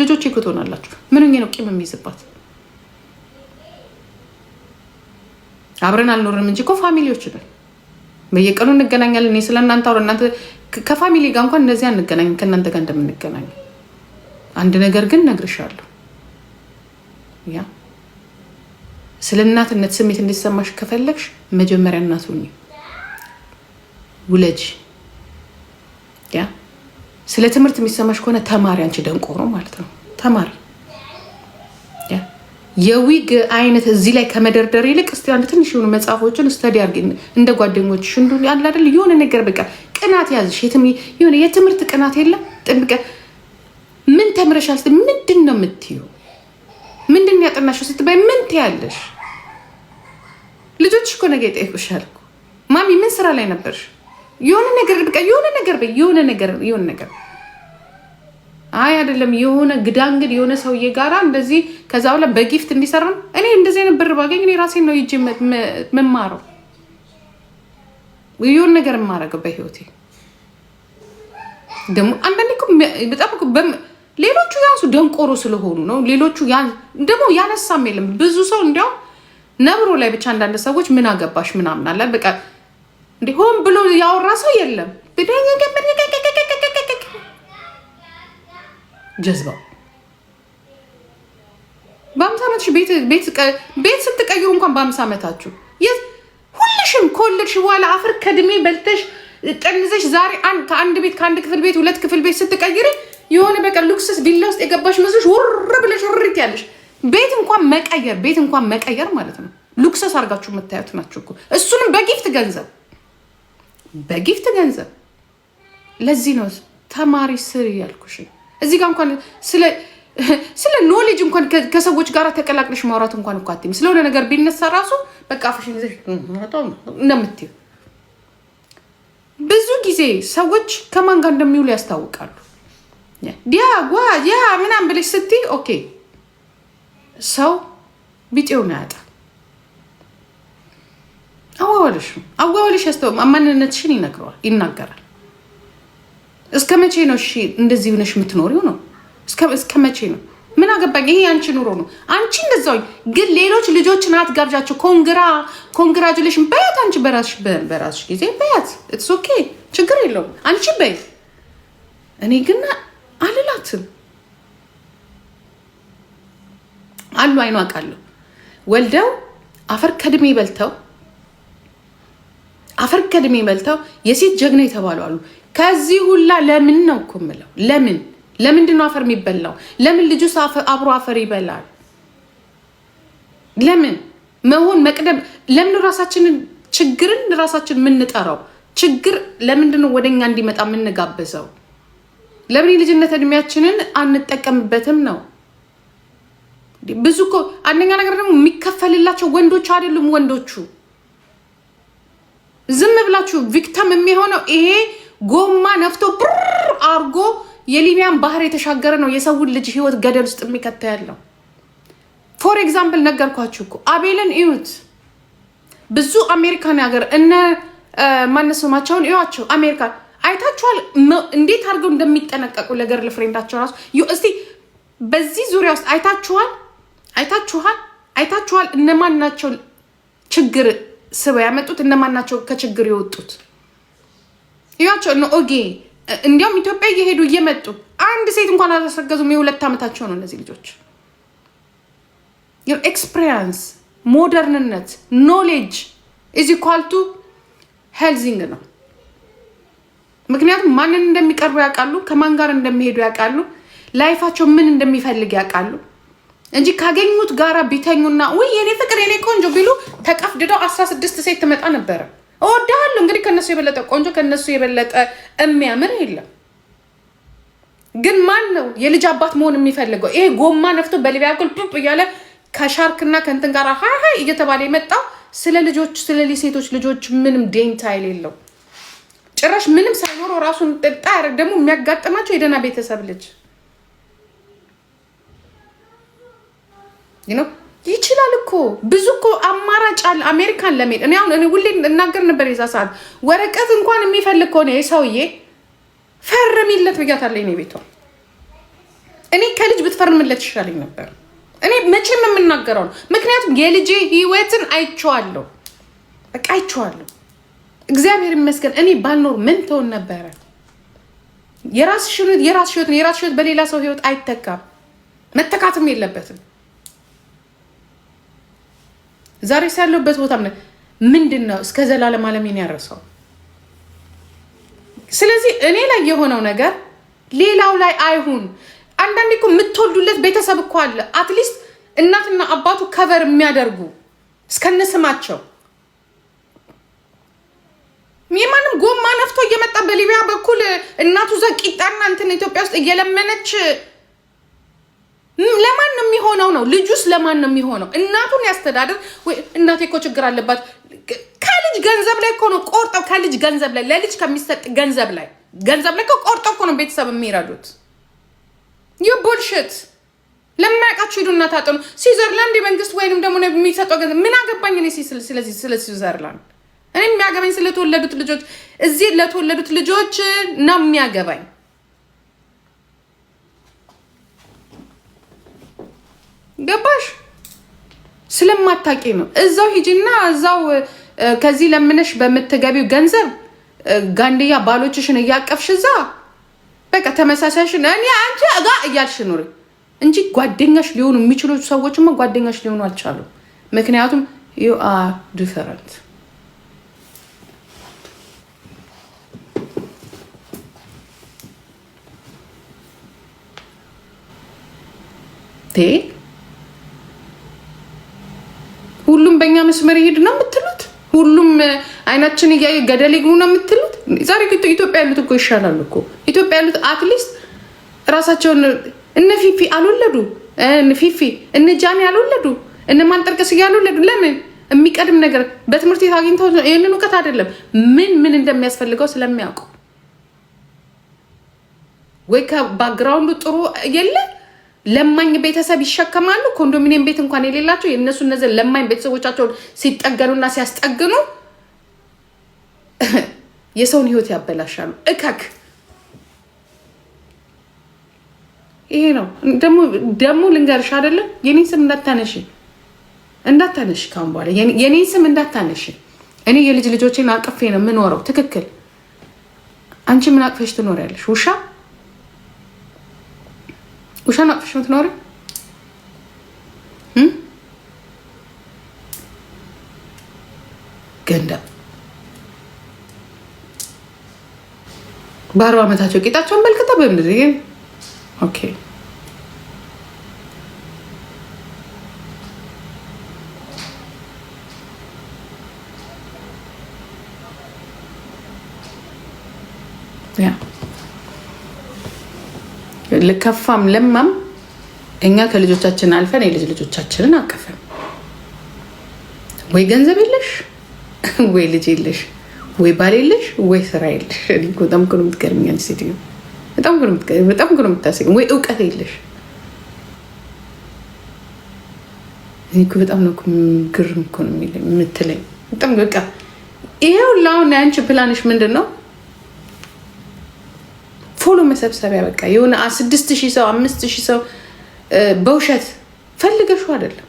ልጆቼ እኮ ትሆናላችሁ። ምን ሆኜ ነው ቂም የሚይዝባት? አብረን አልኖርንም እንጂ እኮ ፋሚሊዎች ነን። በየቀኑ እንገናኛለን። እኔ ስለእናንተ አውራ እናንተ ከፋሚሊ ጋር እንኳን እንደዚህ አንገናኝም ከእናንተ ጋር እንደምንገናኝ። አንድ ነገር ግን ነግርሻለሁ። ያ ስለ እናትነት ስሜት እንዲሰማሽ ከፈለግሽ መጀመሪያ እናት ሁኚ፣ ውለጅ። ያ ስለ ትምህርት የሚሰማሽ ከሆነ ተማሪ። አንቺ ደንቆሮ ማለት ነው ተማሪ። የዊግ አይነት እዚህ ላይ ከመደርደር ይልቅ እስቲ አንድ ትንሽ የሆኑ መጽሐፎችን ስተዲ አድርጊ እንደ ጓደኞችሽ። እንዱ ያለ አይደል የሆነ ነገር በቃ ቅናት ያዝሽ። የሆነ የትምህርት ቅናት የለም። ጥብቀ ምን ተምረሻል? ምንድን ነው የምትይው? ምንድን ያጠናሽው ስትባይ ምን ትያለሽ? ልጆችሽ እኮ ነገ ይጠይቁሻል እኮ ማሚ ምን ስራ ላይ ነበርሽ? የሆነ ነገር በቃ የሆነ ነገር አይ አይደለም የሆነ ግዳንግድ የሆነ ሰውዬ ጋራ እንደዚህ ከዛ በኋላ በጊፍት እንዲሰራ እኔ እንደዚህ አይነት ብር ባገኝ እኔ ራሴን ነው ይዤ መማረው የሆነ ነገር የማደርገው በህይወቴ። ደግሞ አንዳንዴ እኮ በጣም ሌሎቹ ያንሱ ደንቆሮ ስለሆኑ ነው። ሌሎቹ ደግሞ ያነሳም የለም ብዙ ሰው እንዲያው ነብሮ ላይ ብቻ አንዳንድ ሰዎች ምን አገባሽ ምናምን አለ በቃ እንዴ ሆን ብሎ ያወራ ሰው የለም። ጀዝባው በ50 ዓመትሽ ቤት ስትቀይሩ እንኳን በ50 ዓመታችሁ ሁልሽም ከወለድሽ በኋላ አፈር ከድሜ በልተሽ ጠንዘሽ ዛሬ ከአንድ ክፍል ቤት 2 ክፍል ቤት ስትቀይሪ የሆነ በቃ ሉክስስ ቪላ ውስጥ የገባሽ መስሎሽ ወር ብለሽ ወርት ያለሽ ቤት እንኳን መቀየር ማለት ነው። ሉክስስ አድርጋችሁ የምታዩት ናችሁ እኮ እሱንም በጊፍት ገንዘብ። ለዚህ ነው ተማሪ ስር ያልኩሽ። እዚህ ጋር እንኳን ስለ ኖሌጅ እንኳን ከሰዎች ጋር ተቀላቅለሽ ማውራት እንኳን እኮ አትይም። ስለሆነ ነገር ቢነሳ ራሱ በቃ አፍሽን ይዘሽ እንደምትይው። ብዙ ጊዜ ሰዎች ከማን ጋር እንደሚውሉ ያስታውቃሉ። ያ ምናምን ብለሽ ስትይ ኦኬ ሰው ቢጤውን ያጣ አዋዋልሽ ማንነትሽን ይናገራል። እስከ መቼ ነው እሺ እንደዚህ ሆነሽ የምትኖሪው ነው? እስከ መቼ ነው? ምን አገባኝ? ይሄ አንቺ ኑሮ ነው። አንቺ እንደዛው ግን ሌሎች ልጆችን አትጋብዣቸው። ኮንግራጁሌሽን በያት። አንቺ በራስሽ ጊዜ በያት። ኢትስ ኦኬ ችግር የለውም። አንቺ በይ። እኔ ግን አልላትም አሉ አይኗ አውቃለሁ። ወልደው አፈር ከድሜ በልተው የሴት ጀግና የተባሉ አሉ። ከዚህ ሁላ ለምን ነው እኮ የምለው? ለምንድን ነው አፈር የሚበላው? ለምን ልጁስ አብሮ አፈር ይበላል? ለምን መሆን መቅደም? ለምን ችግርን ራሳችን የምንጠራው? ችግር ለምንድን ነው ወደኛ እንዲመጣ የምንጋብዘው? ለምን የልጅነት እድሜያችንን አንጠቀምበትም ነው? ብዙ እኮ አንደኛ ነገር ደግሞ የሚከፈልላቸው ወንዶች አይደሉም። ወንዶቹ ዝም ብላችሁ ቪክተም የሚሆነው ይሄ ጎማ ነፍቶ ብር አርጎ የሊቢያን ባህር የተሻገረ ነው የሰውን ልጅ ህይወት ገደል ውስጥ የሚከታ ያለው። ፎር ኤግዛምፕል ነገርኳችሁ እኮ አቤልን እዩት። ብዙ አሜሪካን ሀገር እነ ማነሱማቸውን እዩዋቸው። አሜሪካ አይታችኋል እንዴት አድርገው እንደሚጠነቀቁ ለገርል ፍሬንዳቸው ራሱ። እስቲ በዚህ ዙሪያ ውስጥ አይታችኋል እነማን ናቸው ችግር ስበው ያመጡት? እነማን ናቸው ከችግር የወጡት? እዩዋቸው። እነ ኦጌ እንዲያውም ኢትዮጵያ እየሄዱ እየመጡ አንድ ሴት እንኳን አላስረገዙም። የ2 ዓመታቸው ነው እነዚህ ልጆች። ኤክስፒሪየንስ፣ ሞደርንነት፣ ኖሌጅ ኢዝ ኢኳል ቱ ሄልዚንግ ነው። ምክንያቱም ማንን እንደሚቀርቡ ያውቃሉ፣ ከማን ጋር እንደሚሄዱ ያውቃሉ፣ ላይፋቸው ምን እንደሚፈልግ ያውቃሉ እንጂ ካገኙት ጋራ ቢተኙና ወይ የኔ ፍቅር የኔ ቆንጆ ቢሉ ተቀፍድደው 16 ሴት ትመጣ ነበረ። እወዳለሁ እንግዲህ ከነሱ የበለጠ ቆንጆ ከነሱ የበለጠ የሚያምር የለም። ግን ማን ነው የልጅ አባት መሆን የሚፈልገው? ይሄ ጎማ ነፍቶ በሊቢያ ኩል ፑፕ እያለ ከሻርክና ከእንትን ጋር ሃይ እየተባለ የመጣው ስለ ልጆች ስለ ሴቶች ልጆች ምንም ዴንታ የሌለው ጭራሽ ምንም ሳይኖረው ራሱን ጥጣ ያደርግ ደግሞ የሚያጋጥማቸው የደህና ቤተሰብ ልጅ ይችላል እኮ ብዙ እኮ አማራጭ አለ አሜሪካን ለመሄድ። እኔ ሁሌ እናገር ነበር የዛ ሰዓት ወረቀት እንኳን የሚፈልግ ከሆነ የሰውዬ ፈርሚለት ብያታለሁ። እኔ ቤቷ እኔ ከልጅ ብትፈርምለት ይሻለኝ ነበር። እኔ መቼም የምናገረው ነው። ምክንያቱም የልጄ ህይወትን አይቼዋለሁ፣ በቃ አይቼዋለሁ። እግዚአብሔር ይመስገን። እኔ ባልኖር ምን ትሆን ነበረ? የራስሽ ህይወት በሌላ ሰው ህይወት አይተካም፣ መተካትም የለበትም። ዛሬ ያለሁበት ቦታ ምንድን ነው እስከ ዘላለም ዓለሜን ያረሰው? ስለዚህ እኔ ላይ የሆነው ነገር ሌላው ላይ አይሁን። አንዳንዴ እኮ የምትወልዱለት ቤተሰብ እኮ አለ፣ አትሊስት እናትና አባቱ ከቨር የሚያደርጉ እስከነስማቸው። የማንም ጎማ ነፍቶ እየመጣ በሊቢያ በኩል እናቱ ዘቂጣና እንትን ኢትዮጵያ ውስጥ እየለመነች ለማን ነው የሚሆነው? ነው ልጁስ ለማን ነው የሚሆነው? እናቱን ያስተዳድር ወይ? እናቴ እኮ ችግር አለባት። ከልጅ ገንዘብ ላይ እኮ ነው ቆርጠው፣ ከልጅ ገንዘብ ላይ ለልጅ ከሚሰጥ ገንዘብ ላይ እኮ ቆርጠው እኮ ነው ቤተሰብ የሚረዱት። ቡልሽት ለማያውቃችሁ ሂዱና ታጠኑ። ስዊዘርላንድ የመንግስት ወይንም ደግሞ የሚሰጠው ገንዘብ ምን አገባኝ እኔ ስለዚህ ስለ ስዊዘርላንድ። እኔ የሚያገባኝ ስለተወለዱት ልጆች፣ እዚህ ለተወለዱት ልጆች ነው የሚያገባኝ። ገባሽ? ስለማታውቂ ነው። እዛው ሂጂና እዛው ከዚህ ለምነሽ በምትገቢው ገንዘብ ጋንዲያ ባሎችሽን እያቀፍሽ እዛ በቃ ተመሳሳይሽን እኔ አንቺ እጋ እያልሽ ኑሪ እንጂ ጓደኛሽ ሊሆኑ የሚችሉ ሰዎችማ ጓደኛሽ ሊሆኑ አልቻሉም። ምክንያቱም you are different። ሁሉም በእኛ መስመር ይሄድ ነው የምትሉት? ሁሉም አይናችን እያየ ገደል ይግቡ ነው የምትሉት? ዛሬ ኢትዮጵያ ያሉት እኮ ይሻላሉ እኮ። ኢትዮጵያ ያሉት አትሊስት ራሳቸውን እነ ፊፊ አልወለዱ፣ ፊፊ እነ ጃኒ አልወለዱ፣ እነ ማንጠርቀስ ያልወለዱ። ለምን? የሚቀድም ነገር በትምህርት ቤት አግኝተው ይህንን እውቀት አይደለም ምን እንደሚያስፈልገው ስለሚያውቁ ወይ ከባክግራውንዱ ጥሩ የለ ለማኝ ቤተሰብ ይሸከማሉ። ኮንዶሚኒየም ቤት እንኳን የሌላቸው የእነሱ እነዚህ ለማኝ ቤተሰቦቻቸውን ሲጠገኑና ሲያስጠግኑ የሰውን ህይወት ያበላሻሉ። እከክ ይሄ ነው ደግሞ ልንገርሽ አይደለም የኔን ስም እንዳታነሺ ካሁን በኋላ የኔን ስም እንዳታነሺ። እኔ የልጅ ልጆቼን አቅፌ ነው የምኖረው። ትክክል። አንቺ ምን አቅፈሽ ትኖሪያለሽ? ውሻ አቅፈሽ ምትኖሪ? ገንዳ በ40 ዓመታቸው ቂጣቸውን መልክታ በምድር ይሄ ኦኬ። ያ ለከፋም ለማም እኛ ከልጆቻችን አልፈን የልጅ ልጆቻችንን አቀፈን። ወይ ገንዘብ የለሽ፣ ወይ ልጅ የለሽ፣ ወይ ባል የለሽ፣ ወይ ስራ የለሽ። እኔ በጣም እኮ ነው የምትገርሚኝ ሴትዮ፣ በጣም እኮ ነው የምታስቂኝ። ወይ እውቀት የለሽ። እኔ እኮ በጣም ነው ግርም እኮ ነው የምትለኝ። በጣም በቃ ይሄው አሁን አንቺ ፕላንሽ ምንድን ነው? ፎሎ መሰብሰቢያ በቃ የሆነ 6000 ሰው 5000 ሰው በውሸት ፈልገሽው አይደለም።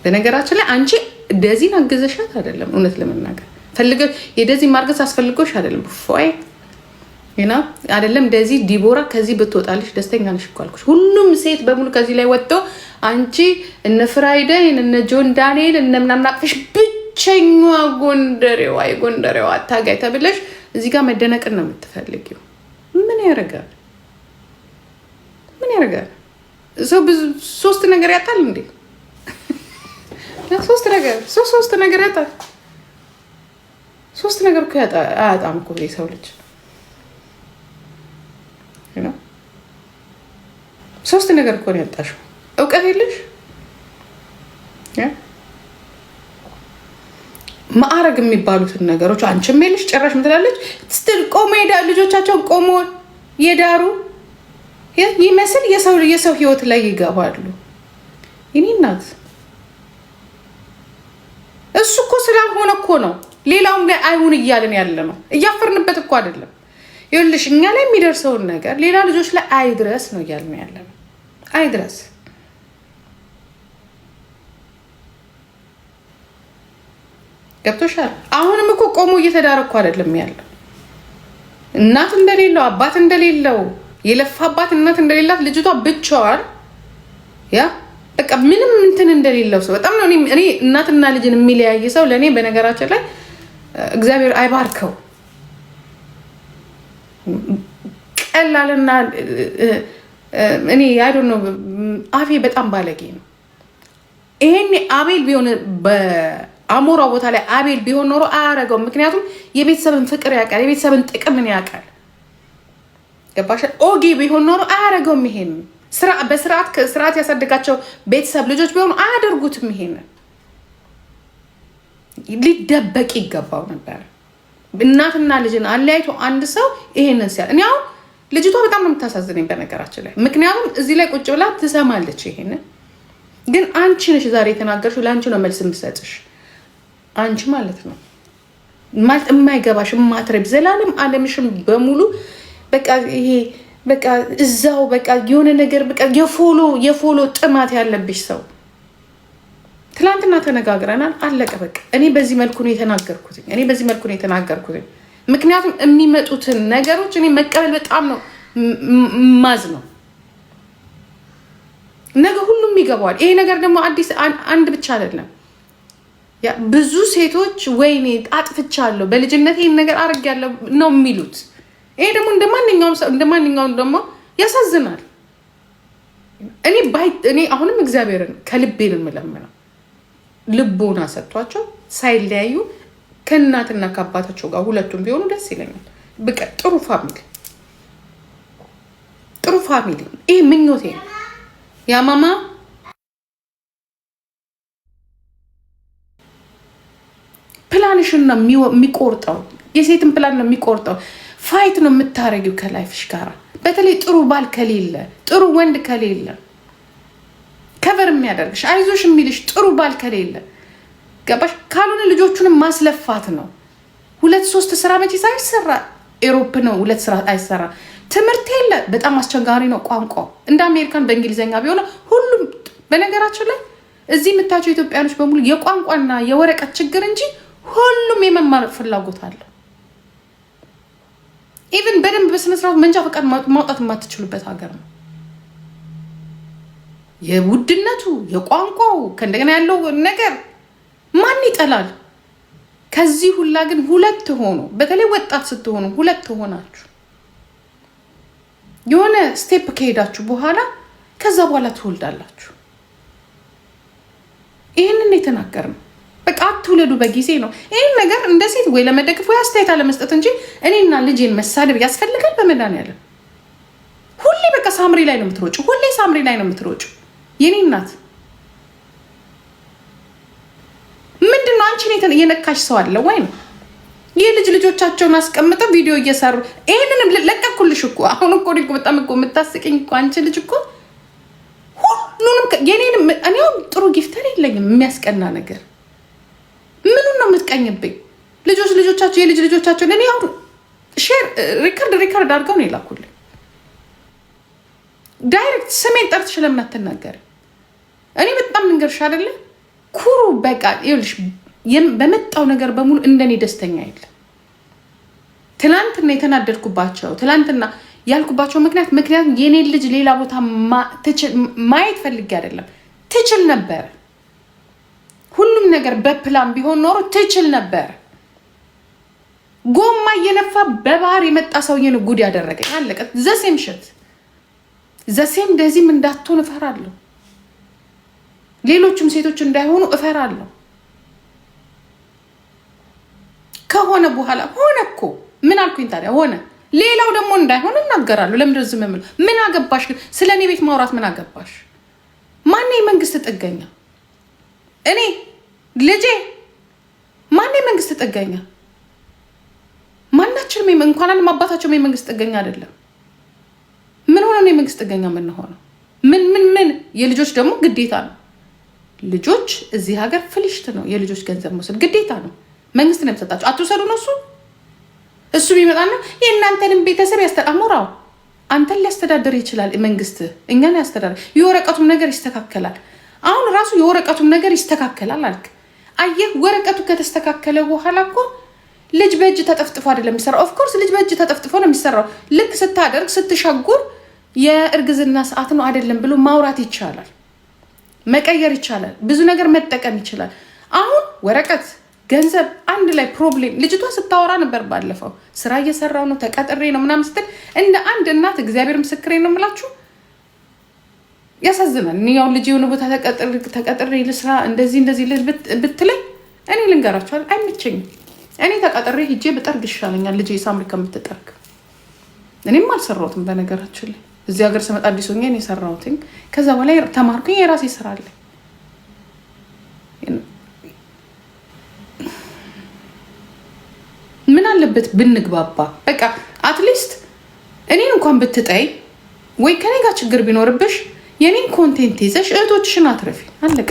በነገራችን ላይ አንቺ ደዚን አገዘሻት አይደለም። እውነት ለመናገር ፈልገሽ የደዚ ማርገዝ አስፈልጎሽ አይደለም። ፎይ ይና አይደለም እንደዚህ ዲቦራ ከዚህ ብትወጣልሽ ደስተኛ ነሽ እኮ አልኩሽ። ሁሉም ሴት በሙሉ ከዚህ ላይ ወጥቶ አንቺ እነ ፍራይዴይ እነ ጆን ዳንኤል እነ ምናምን አቅፈሽ ብቸኛዋ ጎንደሬዋ የጎንደሬዋ አታጋይ ተብለሽ እዚህ ጋር መደነቅን ነው የምትፈልጊው። ምን ያደርጋል? ምን ያደርጋል? ሰው ብዙ ሶስት ነገር ያጣል እንዴ? ሶስት ነገር ያጣል። ሶስት ነገር እኮ አያጣም እኮ የሰው ልጅ ሶስት ነገር እኮ ነው ያጣሽው። እውቀት የለሽ፣ ማዕረግ የሚባሉትን ነገሮች አንቺም የለሽ። ጭራሽ ምትላለች ስትል ቆሞ ልጆቻቸውን ቆሞ የዳሩ ይመስል የሰው ህይወት ላይ ይገባሉ። ይኔ እናት እሱ እኮ ስላልሆነ እኮ ነው ሌላውም ላይ አይሁን እያልን ያለ ነው። እያፈርንበት እኮ አይደለም። ይኸውልሽ እኛ ላይ የሚደርሰውን ነገር ሌላ ልጆች ላይ አይድረስ ነው እያልን ያለ ነው። አይድረስ። ገብቶሻል? አሁንም እኮ ቆሞ እየተዳረ እኮ አይደለም ያለው። እናት እንደሌለው አባት እንደሌለው የለፋባት እናት እንደሌላት ልጅቷ ብቻዋን በቃ ምንም እንትን እንደሌለው ሰው በጣም ነው። እኔ እናትና ልጅን የሚለያይ ሰው ለእኔ በነገራችን ላይ እግዚአብሔር አይባርከው። ቀላልና እኔ አይዶን ነው አፌ በጣም ባለጌ ነው። ይሄኔ አቤል ቢሆን በአሞራ ቦታ ላይ አቤል ቢሆን ኖሮ አያረገውም። ምክንያቱም የቤተሰብን ፍቅር ያውቃል፣ የቤተሰብን ጥቅምን ያውቃል። ገባሽ? ኦጌ ቢሆን ኖሮ አያረገውም። ይሄን በስርዓት ያሳደጋቸው ቤተሰብ ልጆች ቢሆኑ አያደርጉትም። ይሄንን ሊደበቅ ይገባው ነበር። እናትና ልጅን አለያይቶ አንድ ሰው ይሄንን ሲያል እኔ አሁን ልጅቷ በጣም ነው የምታሳዝነኝ በነገራችን ላይ። ምክንያቱም እዚህ ላይ ቁጭ ብላ ትሰማለች። ይሄንን ግን አንቺ ነሽ ዛሬ የተናገርሽው፣ ለአንቺ ነው መልስ የምሰጥሽ። አንቺ ማለት ነው ማለት የማይገባሽ የማትረብ ዘላለም ዓለምሽም በሙሉ በቃ ይሄ በቃ እዛው በቃ የሆነ ነገር በቃ የፎሎ ጥማት ያለብሽ ሰው። ትላንትና ተነጋግረናል፣ አለቀ በቃ። እኔ በዚህ መልኩ ነው የተናገርኩት። ምክንያቱም የሚመጡትን ነገሮች እኔ መቀበል በጣም ነው ማዝ ነው። ነገ ሁሉም ይገባዋል። ይሄ ነገር ደግሞ አዲስ አንድ ብቻ አይደለም። ብዙ ሴቶች ወይኔ አጥፍቻለሁ በልጅነት ይሄን ነገር አድርጌያለሁ ነው የሚሉት። ይሄ ደግሞ እንደማንኛውም ደግሞ ያሳዝናል። እኔ አሁንም እግዚአብሔርን ከልቤ ነው የምለምነው ልቦና ሰጥቷቸው ሳይለያዩ ከእናትና ከአባታቸው ጋር ሁለቱም ቢሆኑ ደስ ይለኛል። በቃ ጥሩ ፋሚሊ ይሄ ምኞቴ ነው። ያ ማማ ፕላንሽን ነው የሚቆርጠው፣ የሴትን ፕላን ነው የሚቆርጠው። ፋይት ነው የምታረጊው ከላይፍሽ ጋር። በተለይ ጥሩ ባል ከሌለ፣ ጥሩ ወንድ ከሌለ፣ ከቨር የሚያደርግሽ አይዞሽ የሚልሽ ጥሩ ባል ከሌለ፣ ገባሽ? ካልሆነ ልጆቹንም ማስለፋት ነው። 2-3 ስራ መቼ ሳይሰራ ኤሮፕ ነው 2 ስራ አይሰራ። ትምህርት የለ፣ በጣም አስቸጋሪ ነው ቋንቋው። እንደ አሜሪካን በእንግሊዝኛ ቢሆን ሁሉም በነገራችን ላይ እዚህ የምታቸው ኢትዮጵያኖች በሙሉ የቋንቋና የወረቀት ችግር እንጂ ሁሉም የመማር ፍላጎት አለው። ኢቭን በደንብ በስነስርዓት መንጃ ፈቃድ ማውጣት የማትችሉበት ሀገር ነው። የውድነቱ የቋንቋው ከእንደገና ያለው ነገር ማን ይጠላል? ከዚህ ሁላ ግን ሁለት ሆኖ በተለይ ወጣት ስትሆኑ ሁለት ሆናችሁ የሆነ ስቴፕ ከሄዳችሁ በኋላ ከዛ በኋላ ትወልዳላችሁ። ይህንን የተናገርነው በቃ አትውለዱ በጊዜ ነው። ይህን ነገር እንደ ሴት ወይ ለመደግፍ ወይ አስተያየት አለመስጠት እንጂ እኔና ልጄን መሳደብ ያስፈልጋል? በመድኃኒዓለም ሁሌ በቃ ሳምሪ ላይ ነው የምትሮጪው። የኔ እናት ምንድነው አንቺን የነካሽ ሰው አለ ወይ ነው? ልጆቻቸውን አስቀምጠው ቪዲዮ እየሰሩ ይሄንንም ለቀኩልሽ እኮ። አሁን እኮ በጣም እኮ የምታስቂኝ እኮ አንቺ ልጅ እኮ ሁሉንም የኔንም እኔ ጥሩ ጊፍተር የለኝም የሚያስቀና ነገር። ምኑን ነው የምትቀኝብኝ? ልጆቻቸው ልጆቻቸውን እኔ አሁን ሼር ሪከርድ አድርገው ነው የላኩልኝ። ዳይሬክት ስሜን ጠርተሽ ለምን አትናገሪ? እኔ በጣም ልንገርሽ አይደለ ኩሩ በቃ ይኸውልሽ በመጣው ነገር በሙሉ እንደኔ ደስተኛ የለም። ትላንትና የተናደድኩባቸው ትላንትና ያልኩባቸው ምክንያት የኔ ልጅ ሌላ ቦታ ማየት ፈልጌ አይደለም። ትችል ነበር። ሁሉም ነገር በፕላን ቢሆን ኖሮ ትችል ነበር። ጎማ እየነፋ በባህር የመጣ ሰውዬን ጉድ ያደረገኝ አለቀ። ዘሴም ሽት ዘሴም እንደዚህም እንዳትሆን እፈራለሁ። ሌሎችም ሴቶች እንዳይሆኑ እፈራለሁ። ከሆነ በኋላ ሆነ እኮ ምን አልኩኝ ታዲያ? ሆነ። ሌላው ደግሞ እንዳይሆን እናገራለሁ። ለምንድን ዝም የምለው? ምን አገባሽ? ስለ እኔ ቤት ማውራት ምን አገባሽ? ማን የመንግስት ጥገኛ? እኔ ልጄ? ማን የመንግስት ጥገኛ? ማናችንም እንኳን አለም አባታቸው የመንግስት ጥገኛ አይደለም። ምን ሆነ ነው የመንግስት ጥገኛ የምንሆነው? ምን የልጆች ደግሞ ግዴታ ነው። ልጆች እዚህ ሀገር ፍልሽት ነው። የልጆች ገንዘብ መውሰድ ግዴታ ነው። መንግስት ነው የሚሰጣቸው። አትውሰዱ ነው እሱ ቢመጣና የእናንተንም ቤተሰብ ያስተዳምራው። አንተን ሊያስተዳድር ይችላል መንግስት፣ እኛን ያስተዳድር። የወረቀቱም ነገር ይስተካከላል። አሁን ራሱ የወረቀቱም ነገር ይስተካከላል አልክ። አየህ፣ ወረቀቱ ከተስተካከለ በኋላ እኮ ልጅ በእጅ ተጠፍጥፎ አይደለም የሚሰራው። ኦፍኮርስ ልጅ በእጅ ተጠፍጥፎ ነው የሚሰራው። ልክ ስታደርግ ስትሻጉር የእርግዝና ሰዓት ነው አይደለም ብሎ ማውራት ይቻላል፣ መቀየር ይቻላል፣ ብዙ ነገር መጠቀም ይችላል። አሁን ወረቀት ገንዘብ አንድ ላይ ፕሮብሌም። ልጅቷ ስታወራ ነበር ባለፈው ስራ እየሰራው ነው ተቀጥሬ ነው ምናምን ስትል እንደ አንድ እናት እግዚአብሔር ምስክሬ ነው የምላችሁ ያሳዝናል። ያው ልጅ የሆነ ቦታ ተቀጥሬ ልስራ እንደዚህ ብትለኝ እኔ ልንገራችኋል አይመቸኝም። እኔ ተቀጥሬ ሂጄ ብጠርግ ይሻለኛል ልጄ ሳምሪ ከምትጠርግ። እኔም አልሰራሁትም በነገራችን ላይ እዚህ ሀገር ስመጣ አዲስ ሆኜ ነው የሰራሁትኝ። ከዛ በላይ ተማርኩኝ፣ የራሴ ስራ አለ። ምን አለበት ብንግባባ? በቃ አትሊስት እኔን እንኳን ብትጠይ ወይ ከኔ ጋር ችግር ቢኖርብሽ የኔን ኮንቴንት ይዘሽ እህቶችሽን አትረፊ። አለቀ።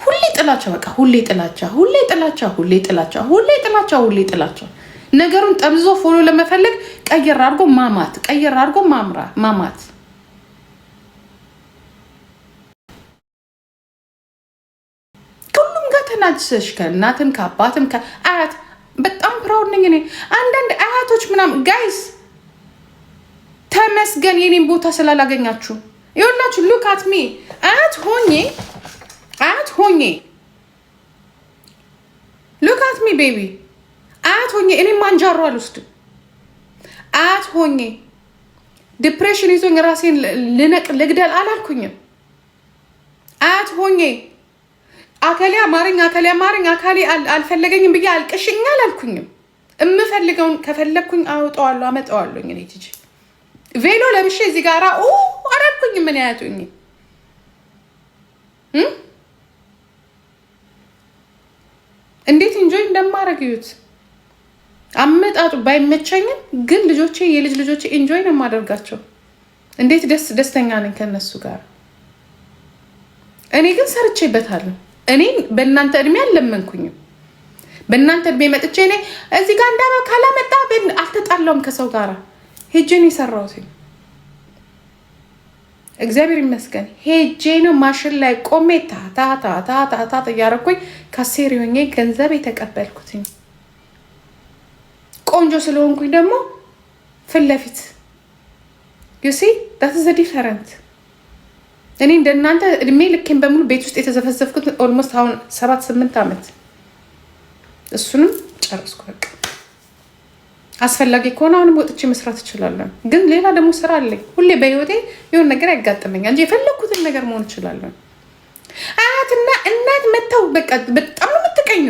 ሁሌ ጥላቻ፣ በቃ ሁሌ ጥላቻ፣ ሁሌ ጥላቻ፣ ሁሌ ጥላቻ፣ ሁሌ ጥላቻ፣ ሁሌ ጥላቻ። ነገሩን ጠምዞ ፎሎ ለመፈለግ ቀየር አድርጎ ማማት፣ ቀየር አድርጎ ማማት። ሁሉም ጋር ተናጅሰሽ ከእናትም ከአባትም ከአያት በጣም ፕራውድ ነኝ እኔ። አንዳንድ አያቶች ምናምን ጋይስ ተመስገን የኔን ቦታ ስላላገኛችሁ። ይኸውላችሁ ሉክ አት ሚ አያት ሆኜ ሉክ አት ሚ ቤቢ አያት ሆኜ እኔ ማንጃሮ አልወስድም። አያት ሆኜ ዲፕሬሽን ይዞኝ ራሴን ልግደል አላልኩኝም። አያት ሆኜ አከሊያ ማረኝ አካሌ አልፈለገኝም ብዬ አልቅሽኝ አላልኩኝም። እምፈልገውን ከፈለግኩኝ አውጣዋለሁ አመጣዋለሁ። እኔ ትጂ ቬሎ ለብሼ እዚህ ጋራ አላልኩኝ። ምን ያያቱኝ እንዴት ኢንጆይ እንደማረግ እዩት። አመጣጡ ባይመቸኝም ግን የልጅ ልጆቼ ኢንጆይ ነው የማደርጋቸው። እንዴት ደስተኛ ነኝ ከነሱ ጋር። እኔ ግን ሰርቼበታለሁ። እኔ በእናንተ እድሜ አልለመንኩኝም። በእናንተ እድሜ መጥቼ እኔ እዚህ ጋር እንዳባ ካላመጣ አልተጣላውም ከሰው ጋር ሄጄን የሰራሁት እግዚአብሔር ይመስገን። ሄጄ ነው ማሽን ላይ ቆሜ ታታ እያረኩኝ ካሴሪ ሆኜ ገንዘብ የተቀበልኩትኝ። ቆንጆ ስለሆንኩኝ ደግሞ ፊት ለፊት ዩ ሲ ዳት ኢዝ ዲፈረንት። እኔ እንደናንተ እድሜ ልኬን በሙሉ ቤት ውስጥ የተዘፈዘፍኩት ኦልሞስት አሁን 7-8 ዓመት እሱንም ጨርስኩ። በቃ አስፈላጊ ከሆነ አሁንም ወጥቼ መስራት እችላለሁ። ግን ሌላ ደግሞ ስራ አለኝ። ሁሌ በህይወቴ የሆነ ነገር ያጋጥመኛል እንጂ የፈለኩትን ነገር መሆን እችላለሁ። አያትና እናት መተው በቃ በጣም ነው የምትቀኙ።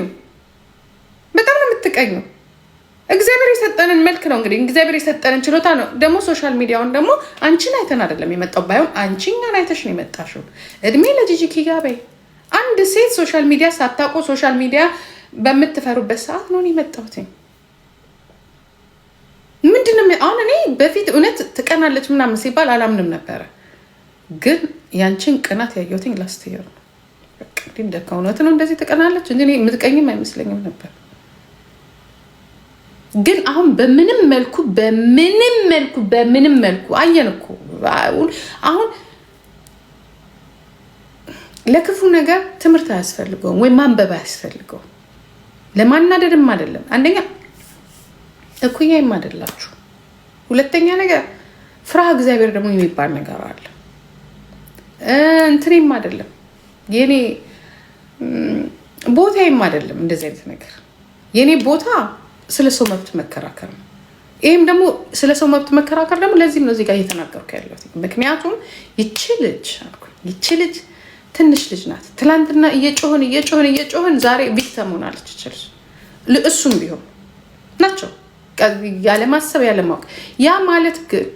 እግዚአብሔር የሰጠንን መልክ ነው እንግዲህ እግዚአብሔር የሰጠንን ችሎታ ነው። ደግሞ ሶሻል ሚዲያውን ደግሞ አንቺን አይተን አይደለም የመጣው፣ ባይሆን አንቺ እኛን አይተሽ ነው የመጣሽው። እድሜ ለጂጂ ኪያ በይ። አንድ ሴት ሶሻል ሚዲያ ሳታውቁ ሶሻል ሚዲያ በምትፈሩበት ሰዓት ነው የመጣሁት። ምንድነው አሁን እኔ በፊት እውነት ትቀናለች ምናምን ሲባል አላምንም ነበረ። ግን ያንቺን ቅናት ያየሁትኝ ላስት ይር ነው። በቃ እንደ ከእውነት ነው እንደዚህ ትቀናለች እንጂ እኔ የምትቀኝም አይመስለኝም ነበር። ግን አሁን በምንም መልኩ አየን እኮ አሁን ለክፉ ነገር ትምህርት አያስፈልገውም ወይ ማንበብ አያስፈልገውም። ለማናደድም አይደለም። አንደኛ እኩያም አይደላችሁ። ሁለተኛ ነገር ፍርሃ እግዚአብሔር ደግሞ የሚባል ነገር አለ። እንትኔም አይደለም የኔ ቦታዬም አይደለም እንደዚህ አይነት ነገር። የኔ ቦታ ስለ ሰው መብት መከራከር ነው። ይሄም ደግሞ ስለ ሰው መብት መከራከር ደግሞ ለዚህም ነው እዚህ ጋር እየተናገርኩ ያለሁት። ምክንያቱም ይቺ ልጅ ትንሽ ልጅ ናት። ትላንትና እየጮህን ዛሬ ቪክተም ሆናለች። ይችላል እሱም ቢሆን ናቸው ያለማሰብ ያለማወቅ። ያ ማለት ግን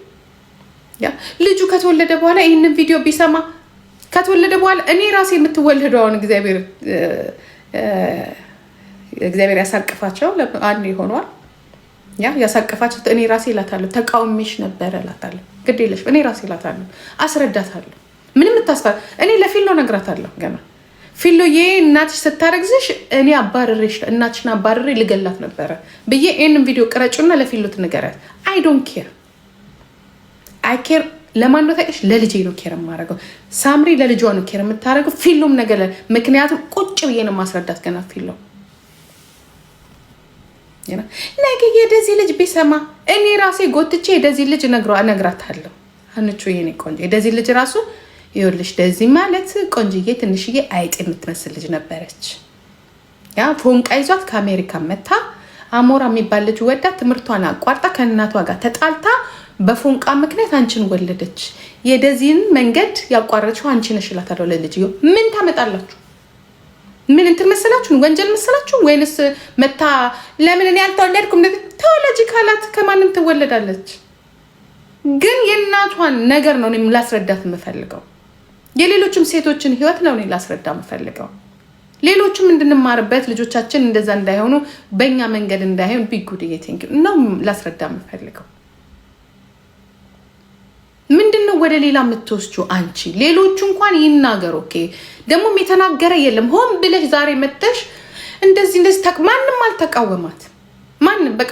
ልጁ ከተወለደ በኋላ ይህንን ቪዲዮ ቢሰማ ከተወለደ በኋላ እኔ ራሴ የምትወለደውን እግዚአብሔር ያሳቅፋቸው አንድ ይሆኗል። ያሳቅፋቸው እኔ ራሴ እላታለሁ። ተቃውሜሽ ነበረ እላታለሁ። ግድ የለሽ እኔ ራሴ እላታለሁ፣ አስረዳታለሁ። ምንም ታስፈራ እኔ ለፊሎ ነግራታለሁ። ገና ፊሎዬ እናትሽ ስታረግዝሽ እኔ አባረሬሽ እናትሽን አባረሬ ልገላት ነበረ ብዬ ይህንን ቪዲዮ ቅረጩና ለፊሎ ትንገሪያት። አይ ዶንት ኬር ኬር ለማን ነው ታውቂሽ? ለልጄ ነው ኬር የማደርገው። ሳምሪ ለልጇ ነው ኬር የምታደርገው። ፊሎም ነገር ምክንያቱም ቁጭ ብዬ ነው ማስረዳት። ገና ፊሎ ነገ የደዚህ ልጅ ቢሰማ እኔ ራሴ ጎትቼ የደዚህ ልጅ እነግራታለሁ። አንቺ የኔ ቆንጆ የደዚህ ልጅ ራሱ ይኸውልሽ፣ ደዚህ ማለት ቆንጅዬ ትንሽዬ አይጥ የምትመስል ልጅ ነበረች። ፎንቃ ይዟት ከአሜሪካ መታ አሞራ የሚባል ልጅ ወዳ ትምህርቷን አቋርጣ ከእናቷ ጋር ተጣልታ በፎንቃ ምክንያት አንቺን ወለደች። የደዚህን መንገድ ያቋረጥሽው አንቺ ነሽ እላታለሁ ለልጅየው። ምን ታመጣላችሁ? ምን እንትን መሰላችሁ? ወንጀል መሰላችሁ? ወይንስ መታ ለምን እኔ አልተወለድኩም? ተወለጂ ካላት ከማንም ትወለዳለች። ግን የእናቷን ነገር ነው እኔ ላስረዳት የምፈልገው። የሌሎችም ሴቶችን ህይወት ነው እኔ ላስረዳ የምፈልገው። ሌሎችም እንድንማርበት ልጆቻችን እንደዛ እንዳይሆኑ በእኛ መንገድ እንዳይሆን ቢጉድ ቲንክ ነው ላስረዳ የምፈልገው። ምንድነው ወደ ሌላ የምትወስጂው አንቺ? ሌሎቹ እንኳን ይናገሩ። ኦኬ ደግሞ የተናገረ የለም። ሆን ብለሽ ዛሬ መጥተሽ እንደዚህ ማንም አልተቃወማት ማንም በቃ